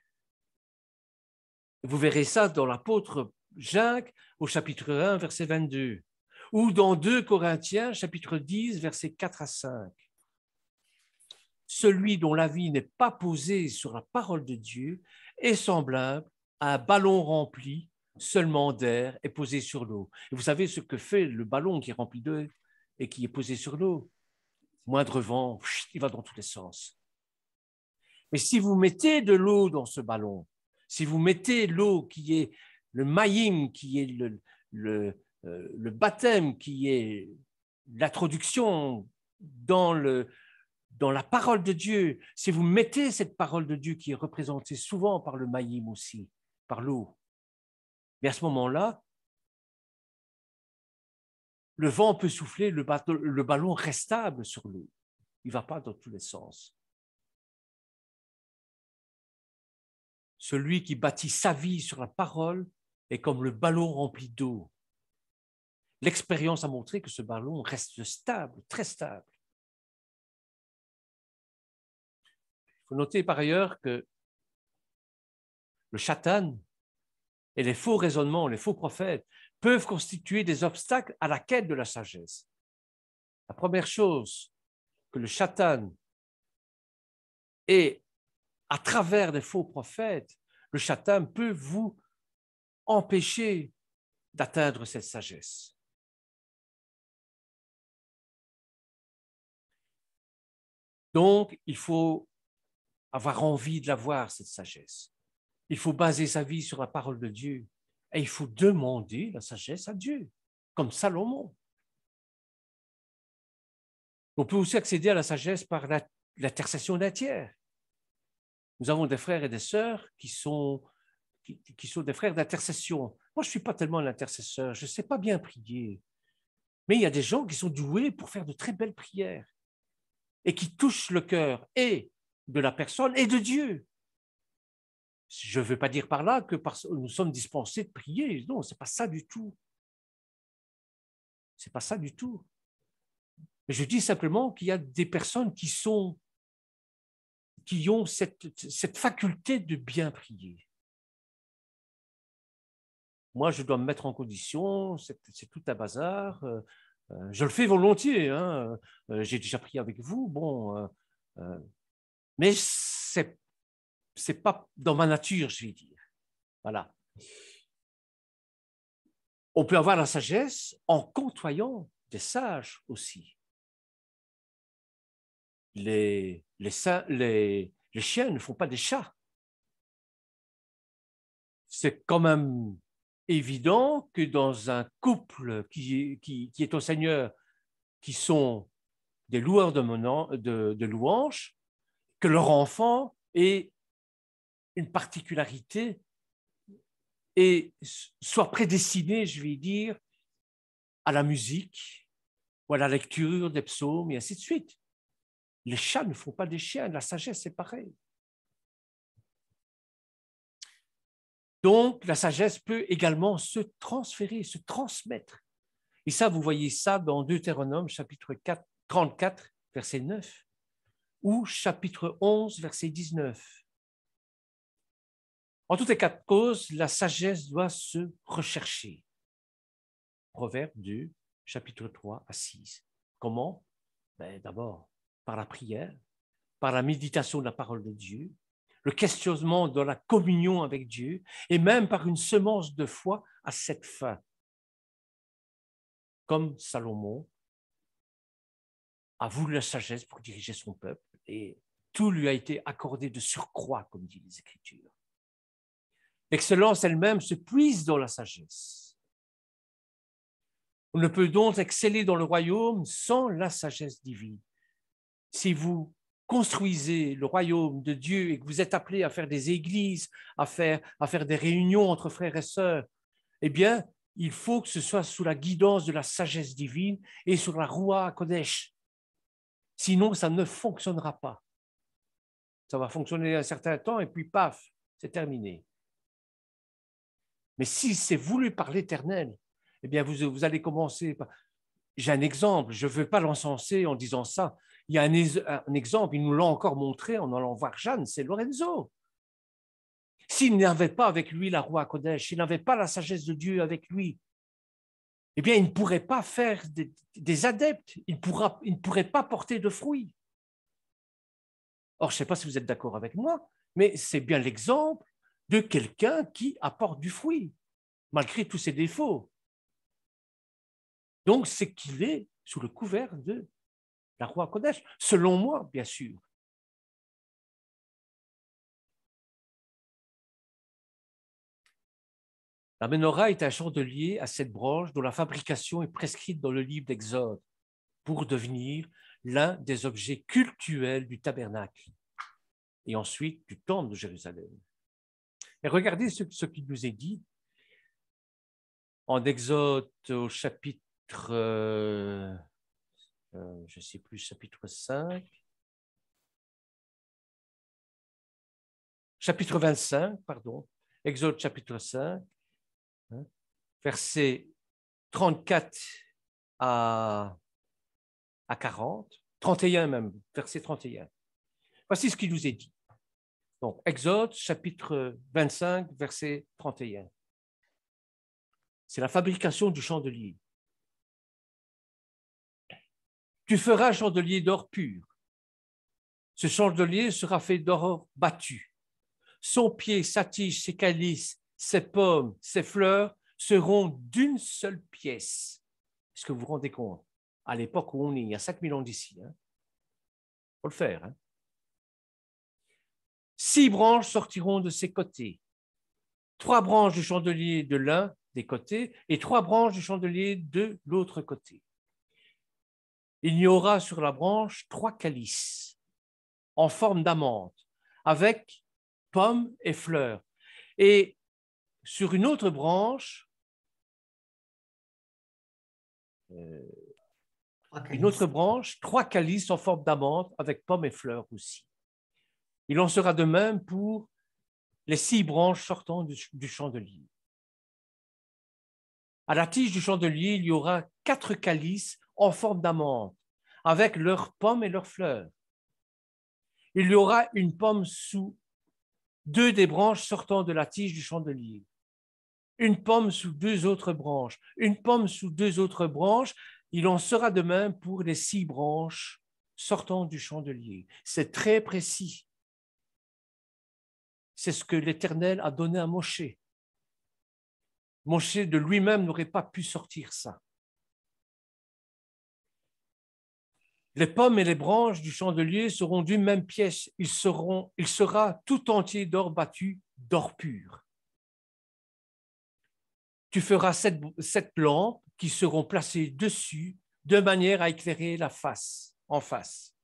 Vous verrez ça dans l'apôtre Jacques au chapitre 1, verset 22, ou dans 2 Corinthiens, chapitre 10, versets 4 à 5. Celui dont la vie n'est pas posée sur la parole de Dieu est semblable à un ballon rempli seulement d'air et posé sur l'eau. Et vous savez ce que fait le ballon qui est rempli d'eau et qui est posé sur l'eau? Moindre vent, il va dans tous les sens. Mais si vous mettez de l'eau dans ce ballon, si vous mettez l'eau qui est le mayim, qui est le baptême, qui est l'introduction dans la parole de Dieu, si vous mettez cette parole de Dieu qui est représentée souvent par le mayim aussi, par l'eau, mais à ce moment-là, le vent peut souffler, le ballon reste stable sur l'eau. Il ne va pas dans tous les sens. Celui qui bâtit sa vie sur la parole est comme le ballon rempli d'eau. L'expérience a montré que ce ballon reste stable, très stable. Il faut noter par ailleurs que le Satan et les faux raisonnements, les faux prophètes peuvent constituer des obstacles à la quête de la sagesse. La première chose que le Satan et à travers des faux prophètes, le Satan peut vous empêcher d'atteindre cette sagesse. Donc, il faut avoir envie de l'avoir, cette sagesse. Il faut baser sa vie sur la parole de Dieu et il faut demander la sagesse à Dieu, comme Salomon. On peut aussi accéder à la sagesse par l'intercession d'un tiers. Nous avons des frères et des sœurs qui sont des frères d'intercession. Moi, je ne suis pas tellement un intercesseur, je ne sais pas bien prier. Mais il y a des gens qui sont doués pour faire de très belles prières et qui touchent le cœur et de la personne et de Dieu. Je ne veux pas dire par là que nous sommes dispensés de prier. Non, ce n'est pas ça du tout. Ce n'est pas ça du tout. Mais je dis simplement qu'il y a des personnes qui ont cette faculté de bien prier. Moi, je dois me mettre en condition, c'est tout un bazar. Je le fais volontiers, hein. J'ai déjà prié avec vous, bon, mais c'est pas dans ma nature, je vais dire. Voilà. On peut avoir la sagesse en côtoyant des sages aussi. Les chiens ne font pas des chats. C'est quand même évident que dans un couple qui est au Seigneur, qui sont des loueurs de louanges, que leur enfant ait une particularité et soit prédestiné, je vais dire, à la musique ou à la lecture des psaumes et ainsi de suite. Les chats ne font pas des chiens, la sagesse c'est pareil. Donc, la sagesse peut également se transférer, se transmettre. Et ça, vous voyez ça dans Deutéronome, chapitre 34, verset 9, ou chapitre 11, verset 19. En toutes les quatre causes, la sagesse doit se rechercher. Proverbe 2, chapitre 3 à 6. Comment? D'abord, par la prière, par la méditation de la parole de Dieu, le questionnement dans la communion avec Dieu, et même par une semence de foi à cette fin. Comme Salomon a voulu la sagesse pour diriger son peuple, et tout lui a été accordé de surcroît, comme disent les Écritures. L'excellence elle-même se puise dans la sagesse. On ne peut donc exceller dans le royaume sans la sagesse divine. Si vous construisez le royaume de Dieu et que vous êtes appelés à faire des églises, à faire des réunions entre frères et sœurs, eh bien, il faut que ce soit sous la guidance de la sagesse divine et sur la Roua Kodesh. Sinon, ça ne fonctionnera pas. Ça va fonctionner un certain temps et puis paf, c'est terminé. Mais si c'est voulu par l'Éternel, eh bien, vous allez commencer par... J'ai un exemple, je ne veux pas l'encenser en disant ça. Il y a un exemple, il nous l'a encore montré en allant voir Jeanne, c'est Lorenzo. S'il n'avait pas avec lui la Roua Kodesh, s'il n'avait pas la sagesse de Dieu avec lui, eh bien, il ne pourrait pas faire des adeptes, il ne pourrait pas porter de fruits. Or, je ne sais pas si vous êtes d'accord avec moi, mais c'est bien l'exemple de quelqu'un qui apporte du fruit, malgré tous ses défauts. Donc, c'est qu'il est sous le couvert de la Roua Kodesh, selon moi, bien sûr. La menorah est un chandelier à 7 branches dont la fabrication est prescrite dans le livre d'Exode pour devenir l'un des objets cultuels du tabernacle et ensuite du temple de Jérusalem. Et regardez ce qu'il nous est dit en Exode au chapitre, je ne sais plus, chapitre 5, chapitre 25, pardon, Exode chapitre 5, versets 34 à 40, 31 même, verset 31. Voici ce qu'il nous est dit. Donc, Exode, chapitre 25, verset 31. C'est la fabrication du chandelier. Tu feras un chandelier d'or pur. Ce chandelier sera fait d'or battu. Son pied, sa tige, ses calices, ses pommes, ses fleurs seront d'une seule pièce. Est-ce que vous vous rendez compte? À l'époque où on est, il y a 5000 ans d'ici. Il faut le faire. 6 branches sortiront de ses côtés. 3 branches du chandelier de l'un des côtés et 3 branches du chandelier de l'autre côté. Il y aura sur la branche 3 calices en forme d'amande avec pommes et fleurs. Et sur une autre branche, une autre branche, 3 calices en forme d'amande avec pommes et fleurs aussi. Il en sera de même pour les 6 branches sortant du chandelier. À la tige du chandelier, il y aura 4 calices en forme d'amande avec leurs pommes et leurs fleurs. Il y aura une pomme sous 2 des branches sortant de la tige du chandelier. Une pomme sous 2 autres branches, une pomme sous 2 autres branches. Il en sera de même pour les 6 branches sortant du chandelier. C'est très précis. C'est ce que l'Éternel a donné à Moshe. Moshe de lui-même n'aurait pas pu sortir ça. Les pommes et les branches du chandelier seront d'une même pièce. Il sera tout entier d'or battu, d'or pur. Tu feras 7 lampes qui seront placées dessus de manière à éclairer la face, en face.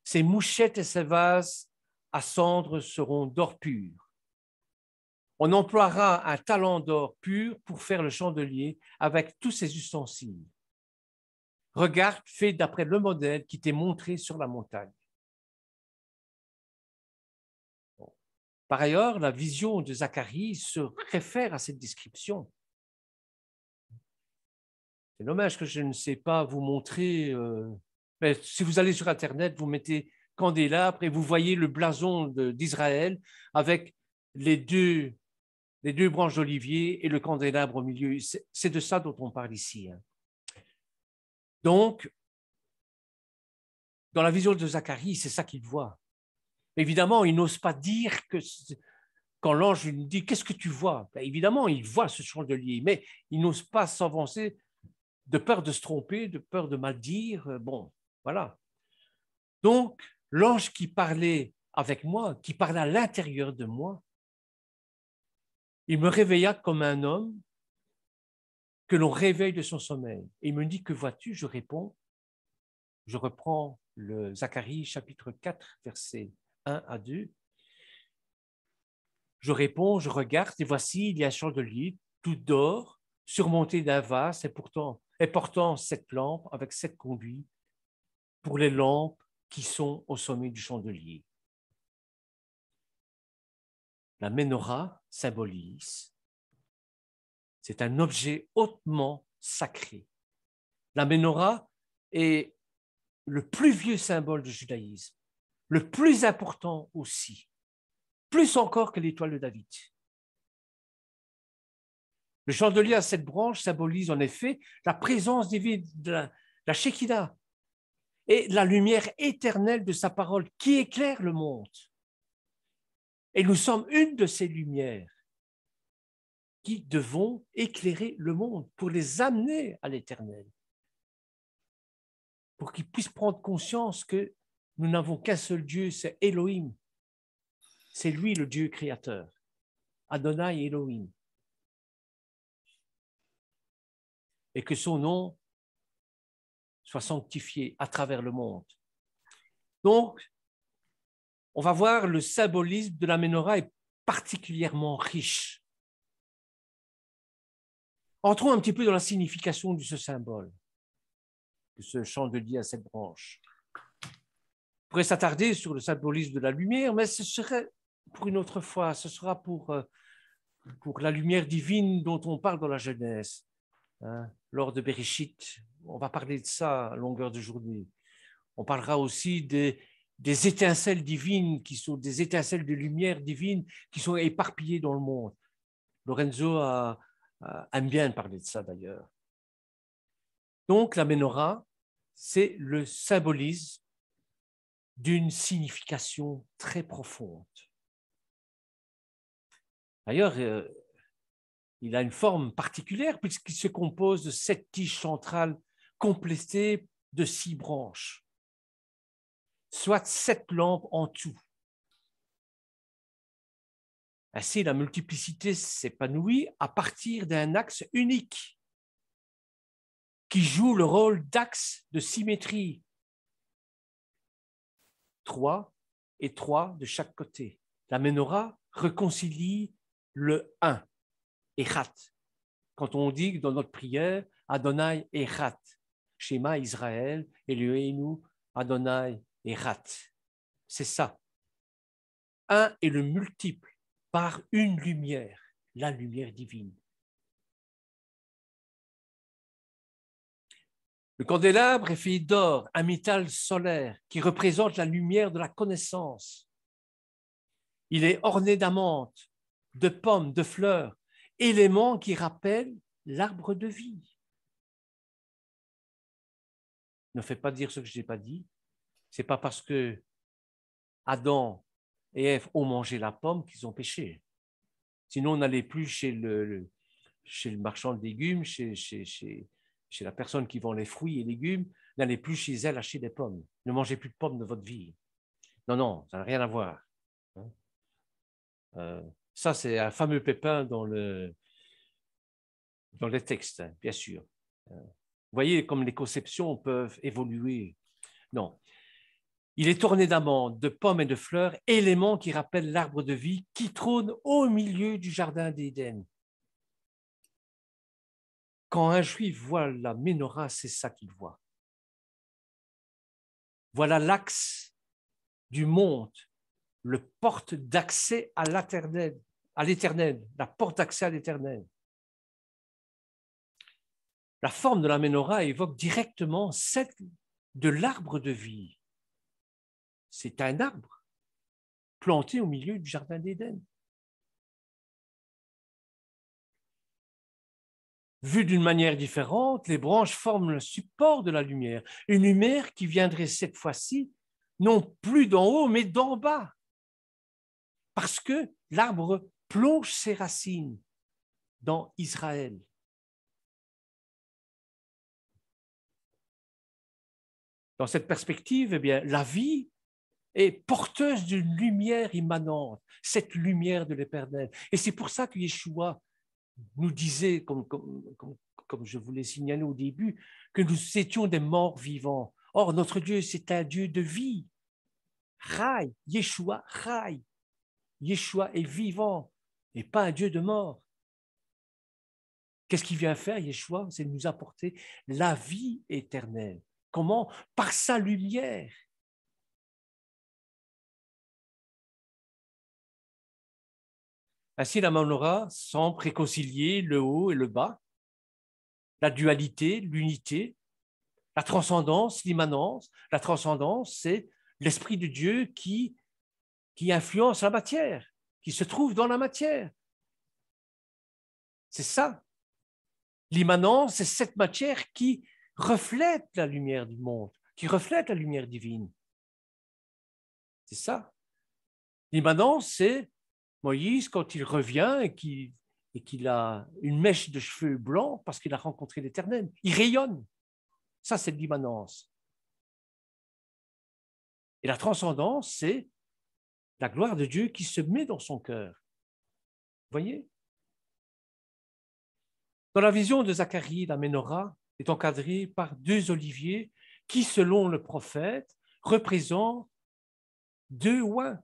Ses mouchettes et ses vases à cendre seront d'or pur. On emploiera un talent d'or pur pour faire le chandelier avec tous ses ustensiles. Regarde, fait d'après le modèle qui t'est montré sur la montagne. Bon. Par ailleurs, la vision de Zacharie se réfère à cette description. C'est dommage que je ne sais pas vous montrer, mais si vous allez sur Internet, vous mettez candélabre et vous voyez le blason d'Israël avec les deux branches d'olivier et le candélabre au milieu. C'est de ça dont on parle ici. Donc, Dans la vision de Zacharie, c'est ça qu'il voit. Évidemment, il n'ose pas dire que quand l'ange lui dit « Qu'est-ce que tu vois ?» Ben, évidemment, il voit ce chandelier, mais il n'ose pas s'avancer de peur de se tromper, de peur de mal dire. Bon, voilà. Donc, l'ange qui parlait avec moi, qui parlait à l'intérieur de moi, il me réveilla comme un homme que l'on réveille de son sommeil. Et il me dit « Que vois-tu » Je réponds, je reprends le Zacharie chapitre 4, versets 1 à 2. Je réponds, je regarde, et voici, il y a un chandelier tout d'or, surmonté d'un vase, et portant 7 lampes avec 7 conduits pour les lampes qui sont au sommet du chandelier. La menorah symbolise, c'est un objet hautement sacré. La menorah est le plus vieux symbole du judaïsme, le plus important aussi, plus encore que l'étoile de David. Le chandelier à 7 branches symbolise en effet la présence divine de la Shekinah et la lumière éternelle de sa parole qui éclaire le monde. Et nous sommes une de ces lumières qui devons éclairer le monde pour les amener à l'éternel, pour qu'ils puissent prendre conscience que nous n'avons qu'un seul Dieu, c'est Elohim. C'est lui le Dieu créateur, Adonai Elohim. Et que son nom soit sanctifié à travers le monde. Donc, on va voir le symbolisme de la menorah est particulièrement riche. Entrons un petit peu dans la signification de ce symbole, de ce chandelier à 7 branches. On pourrait s'attarder sur le symbolisme de la lumière, mais ce serait pour une autre fois, ce sera pour la lumière divine dont on parle dans la Genèse. Lors de Bereshit, on va parler de ça à longueur de journée. On parlera aussi des étincelles divines, qui sont des étincelles de lumière divine qui sont éparpillées dans le monde. Lorenzo aime bien parler de ça d'ailleurs. Donc la menorah, c'est le symbolisme d'une signification très profonde. D'ailleurs, il a une forme particulière puisqu'il se compose de 7 tiges centrales complétées de 6 branches, soit 7 lampes en tout. Ainsi, la multiplicité s'épanouit à partir d'un axe unique qui joue le rôle d'axe de symétrie. 3 et 3 de chaque côté. La menorah réconcilie le 1, Echad. Quand on dit dans notre prière, Adonai Echad, Shema Israël, Eloheinu, Adonai Echad. C'est ça. 1 est le multiple par une lumière, la lumière divine. Le candélabre est fait d'or, un métal solaire qui représente la lumière de la connaissance. Il est orné d'amantes, de pommes, de fleurs, éléments qui rappellent l'arbre de vie. Ne fais pas dire ce que je n'ai pas dit. Ce n'est pas parce que Adam et Ève ont mangé la pomme qu'ils ont péché. Sinon, on n'allait plus chez le marchand de légumes, chez la personne qui vend les fruits et légumes, n'allez plus chez elle acheter des pommes. Ne mangez plus de pommes de votre vie. Non, non, ça n'a rien à voir. Ça, c'est un fameux pépin dans les textes, bien sûr. Vous voyez comme les conceptions peuvent évoluer. Non. Il est orné d'amandes, de pommes et de fleurs, éléments qui rappellent l'arbre de vie qui trône au milieu du jardin d'Éden. Quand un juif voit la menorah, c'est ça qu'il voit. Voilà l'axe du monde, le porte d'accès à l'éternel, la porte d'accès à l'éternel. La forme de la menorah évoque directement celle de l'arbre de vie. C'est un arbre planté au milieu du jardin d'Éden. Vues d'une manière différente, les branches forment le support de la lumière. Une lumière qui viendrait cette fois-ci, non plus d'en haut, mais d'en bas. Parce que l'arbre plonge ses racines dans Israël. Dans cette perspective, eh bien, la vie est porteuse d'une lumière immanente, cette lumière de l'Éternel. Et c'est pour ça que Yeshua nous disait, comme je vous l'ai signalé au début, que nous étions des morts vivants. Or, notre Dieu, c'est un Dieu de vie. Rai, Yeshua, Rai. Yeshua est vivant et pas un Dieu de mort. Qu'est-ce qu'il vient faire, Yeshua? C'est de nous apporter la vie éternelle. Comment? Par sa lumière. Ainsi, la menorah semble réconcilier le haut et le bas, la dualité, l'unité, la transcendance, l'immanence. La transcendance, c'est l'Esprit de Dieu qui influence la matière, qui se trouve dans la matière. C'est ça. L'immanence, c'est cette matière qui reflète la lumière du monde, qui reflète la lumière divine. C'est ça. L'immanence, c'est Moïse quand il revient et qu'il a une mèche de cheveux blancs parce qu'il a rencontré l'Éternel. Il rayonne. Ça, c'est de l'immanence. Et la transcendance, c'est la gloire de Dieu qui se met dans son cœur. Vous voyez? Dans la vision de Zacharie, la menorah est encadrée par 2 oliviers qui, selon le prophète, représentent 2 oins,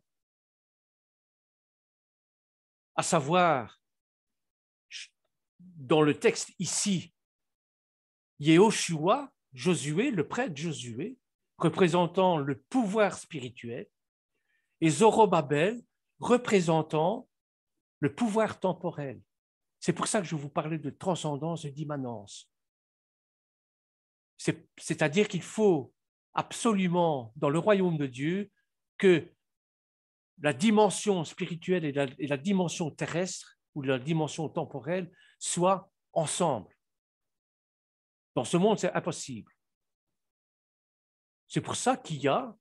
à savoir, dans le texte ici, Yehoshua, Josué, le prêtre Josué, représentant le pouvoir spirituel, et Zorobabel, représentant le pouvoir temporel. C'est pour ça que je vous parlais de transcendance et d'immanence. C'est-à-dire qu'il faut absolument, dans le royaume de Dieu, que la dimension spirituelle et la dimension terrestre ou la dimension temporelle soient ensemble. Dans ce monde, c'est impossible. C'est pour ça qu'il y a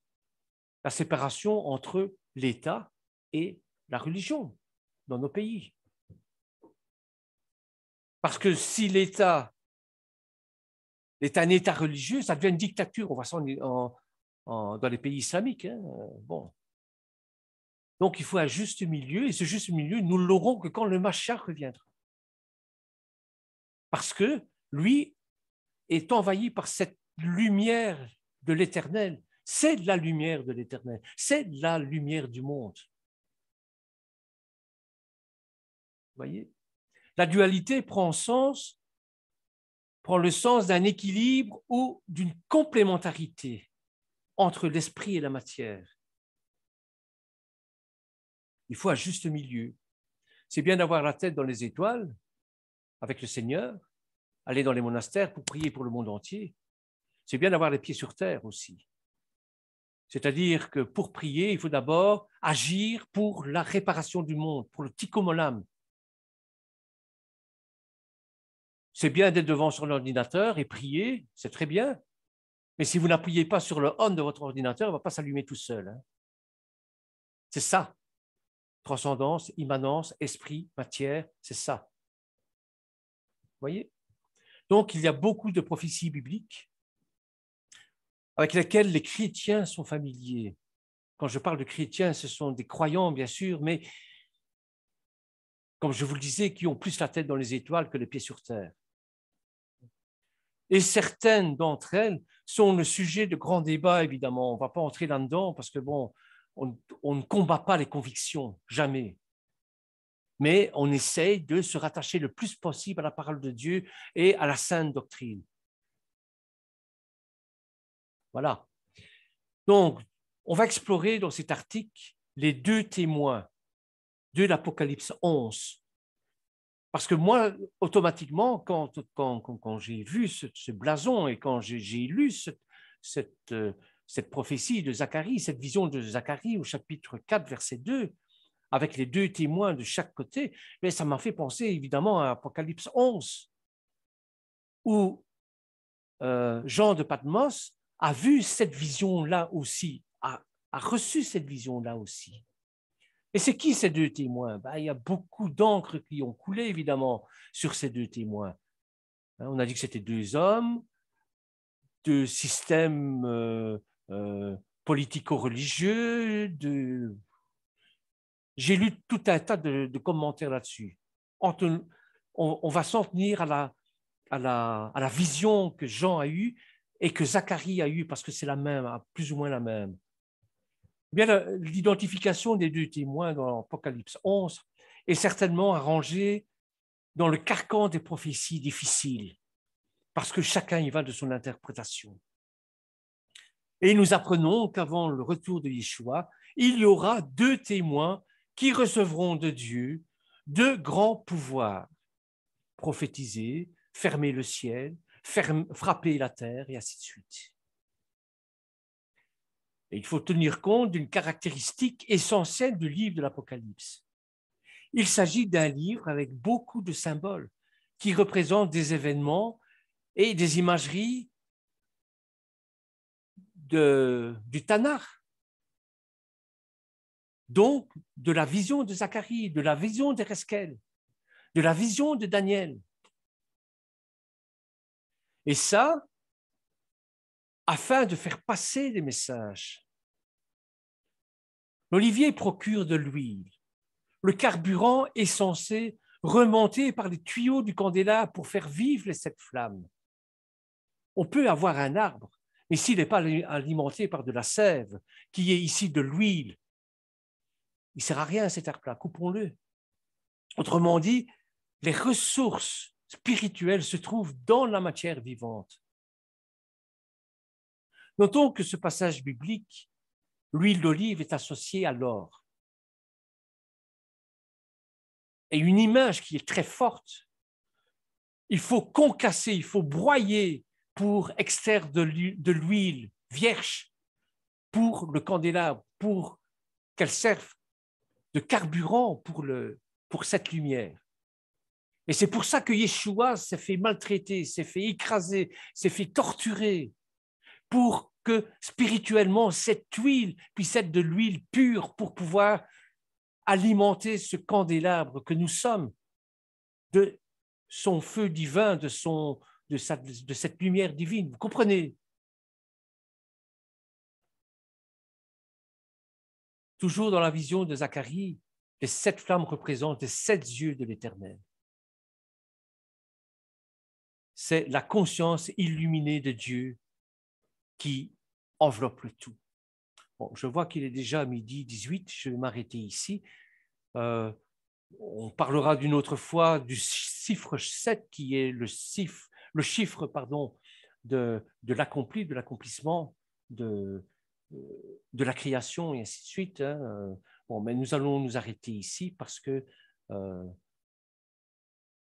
la séparation entre l'État et la religion dans nos pays. Parce que si l'État est un État religieux, ça devient une dictature. On voit ça dans les pays islamiques. Hein. Bon. Donc, il faut un juste milieu, et ce juste milieu, nous l'aurons que quand le Mashiach reviendra. Parce que lui est envahi par cette lumière de l'Éternel. C'est la lumière de l'Éternel. C'est la lumière du monde. Vous voyez? La dualité prend le sens d'un équilibre ou d'une complémentarité entre l'esprit et la matière. Il faut un juste milieu. C'est bien d'avoir la tête dans les étoiles avec le Seigneur, aller dans les monastères pour prier pour le monde entier. C'est bien d'avoir les pieds sur terre aussi. C'est-à-dire que pour prier, il faut d'abord agir pour la réparation du monde, pour le tikkun olam. C'est bien d'être devant sur l'ordinateur et prier, c'est très bien. Mais si vous n'appuyez pas sur le on de votre ordinateur, il ne va pas s'allumer tout seul. Hein. C'est ça. Transcendance, immanence, esprit, matière, c'est ça. Vous voyez? Donc, il y a beaucoup de prophéties bibliques avec lesquelles les chrétiens sont familiers. Quand je parle de chrétiens, ce sont des croyants, bien sûr, mais comme je vous le disais, qui ont plus la tête dans les étoiles que les pieds sur terre. Et certaines d'entre elles sont le sujet de grands débats, évidemment. On ne va pas entrer là-dedans parce que, bon, on ne combat pas les convictions, jamais. Mais on essaye de se rattacher le plus possible à la parole de Dieu et à la sainte doctrine. Voilà. Donc, on va explorer dans cet article les 2 témoins de l'Apocalypse 11. Parce que moi, automatiquement, quand j'ai vu ce blason et quand j'ai lu cette prophétie de Zacharie, cette vision de Zacharie au chapitre 4, verset 2, avec les 2 témoins de chaque côté, mais ça m'a fait penser évidemment à Apocalypse 11. où Jean de Patmos a vu cette vision-là aussi, a reçu cette vision-là aussi. Et c'est qui ces deux témoins? Il y a beaucoup d'encre qui ont coulé, évidemment, sur ces deux témoins. On a dit que c'était deux hommes, deux systèmes politico-religieux. J'ai lu tout un tas de commentaires là-dessus. On va s'en tenir à la vision que Jean a eue et que Zacharie a eue, parce que c'est la même, plus ou moins la même. Bien, l'identification des deux témoins dans Apocalypse 11 est certainement arrangée dans le carcan des prophéties difficiles, parce que chacun y va de son interprétation. Et nous apprenons qu'avant le retour de Yeshua, il y aura deux témoins qui recevront de Dieu de grands pouvoirs, prophétiser, fermer le ciel, frapper la terre, et ainsi de suite. Et il faut tenir compte d'une caractéristique essentielle du livre de l'Apocalypse. Il s'agit d'un livre avec beaucoup de symboles qui représentent des événements et des imageries du Tanakh. Donc, de la vision de Zacharie, de la vision d'Ereskel, de la vision de Daniel. Et ça, afin de faire passer les messages. L'olivier procure de l'huile. Le carburant est censé remonter par les tuyaux du candélabre pour faire vivre les sept flammes. On peut avoir un arbre, mais s'il n'est pas alimenté par de la sève, qui est ici de l'huile, il ne sert à rien cet arbre-là, coupons-le. Autrement dit, les ressources spirituelles se trouvent dans la matière vivante. Notons que ce passage biblique, l'huile d'olive est associée à l'or. Et une image qui est très forte, il faut concasser, il faut broyer pour extraire de l'huile vierge pour le candélabre, pour qu'elle serve de carburant pour cette lumière. Et c'est pour ça que Yeshua s'est fait maltraiter, s'est fait écraser, s'est fait torturer, pour que spirituellement cette huile puisse être de l'huile pure pour pouvoir alimenter ce candélabre que nous sommes de son feu divin, de cette lumière divine. Vous comprenez? Toujours dans la vision de Zacharie, les sept flammes représentent les sept yeux de l'Éternel. C'est la conscience illuminée de Dieu qui enveloppe le tout. Bon, je vois qu'il est déjà 12h18, je vais m'arrêter ici. On parlera d'une autre fois du chiffre 7 qui est le chiffre de l'accompli, de l'accomplissement de la création et ainsi de suite. Bon, mais nous allons nous arrêter ici parce que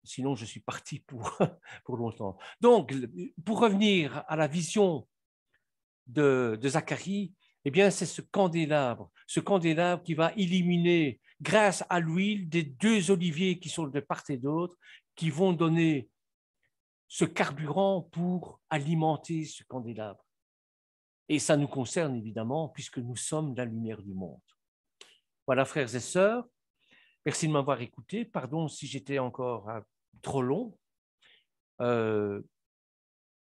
sinon je suis parti pour longtemps. Donc, pour revenir à la vision de Zacharie, eh bien, c'est ce candélabre qui va illuminer, grâce à l'huile des deux oliviers qui sont de part et d'autre, qui vont donner ce carburant pour alimenter ce candélabre. Et ça nous concerne évidemment, puisque nous sommes la lumière du monde. Voilà, frères et sœurs, merci de m'avoir écouté. Pardon si j'étais encore trop long.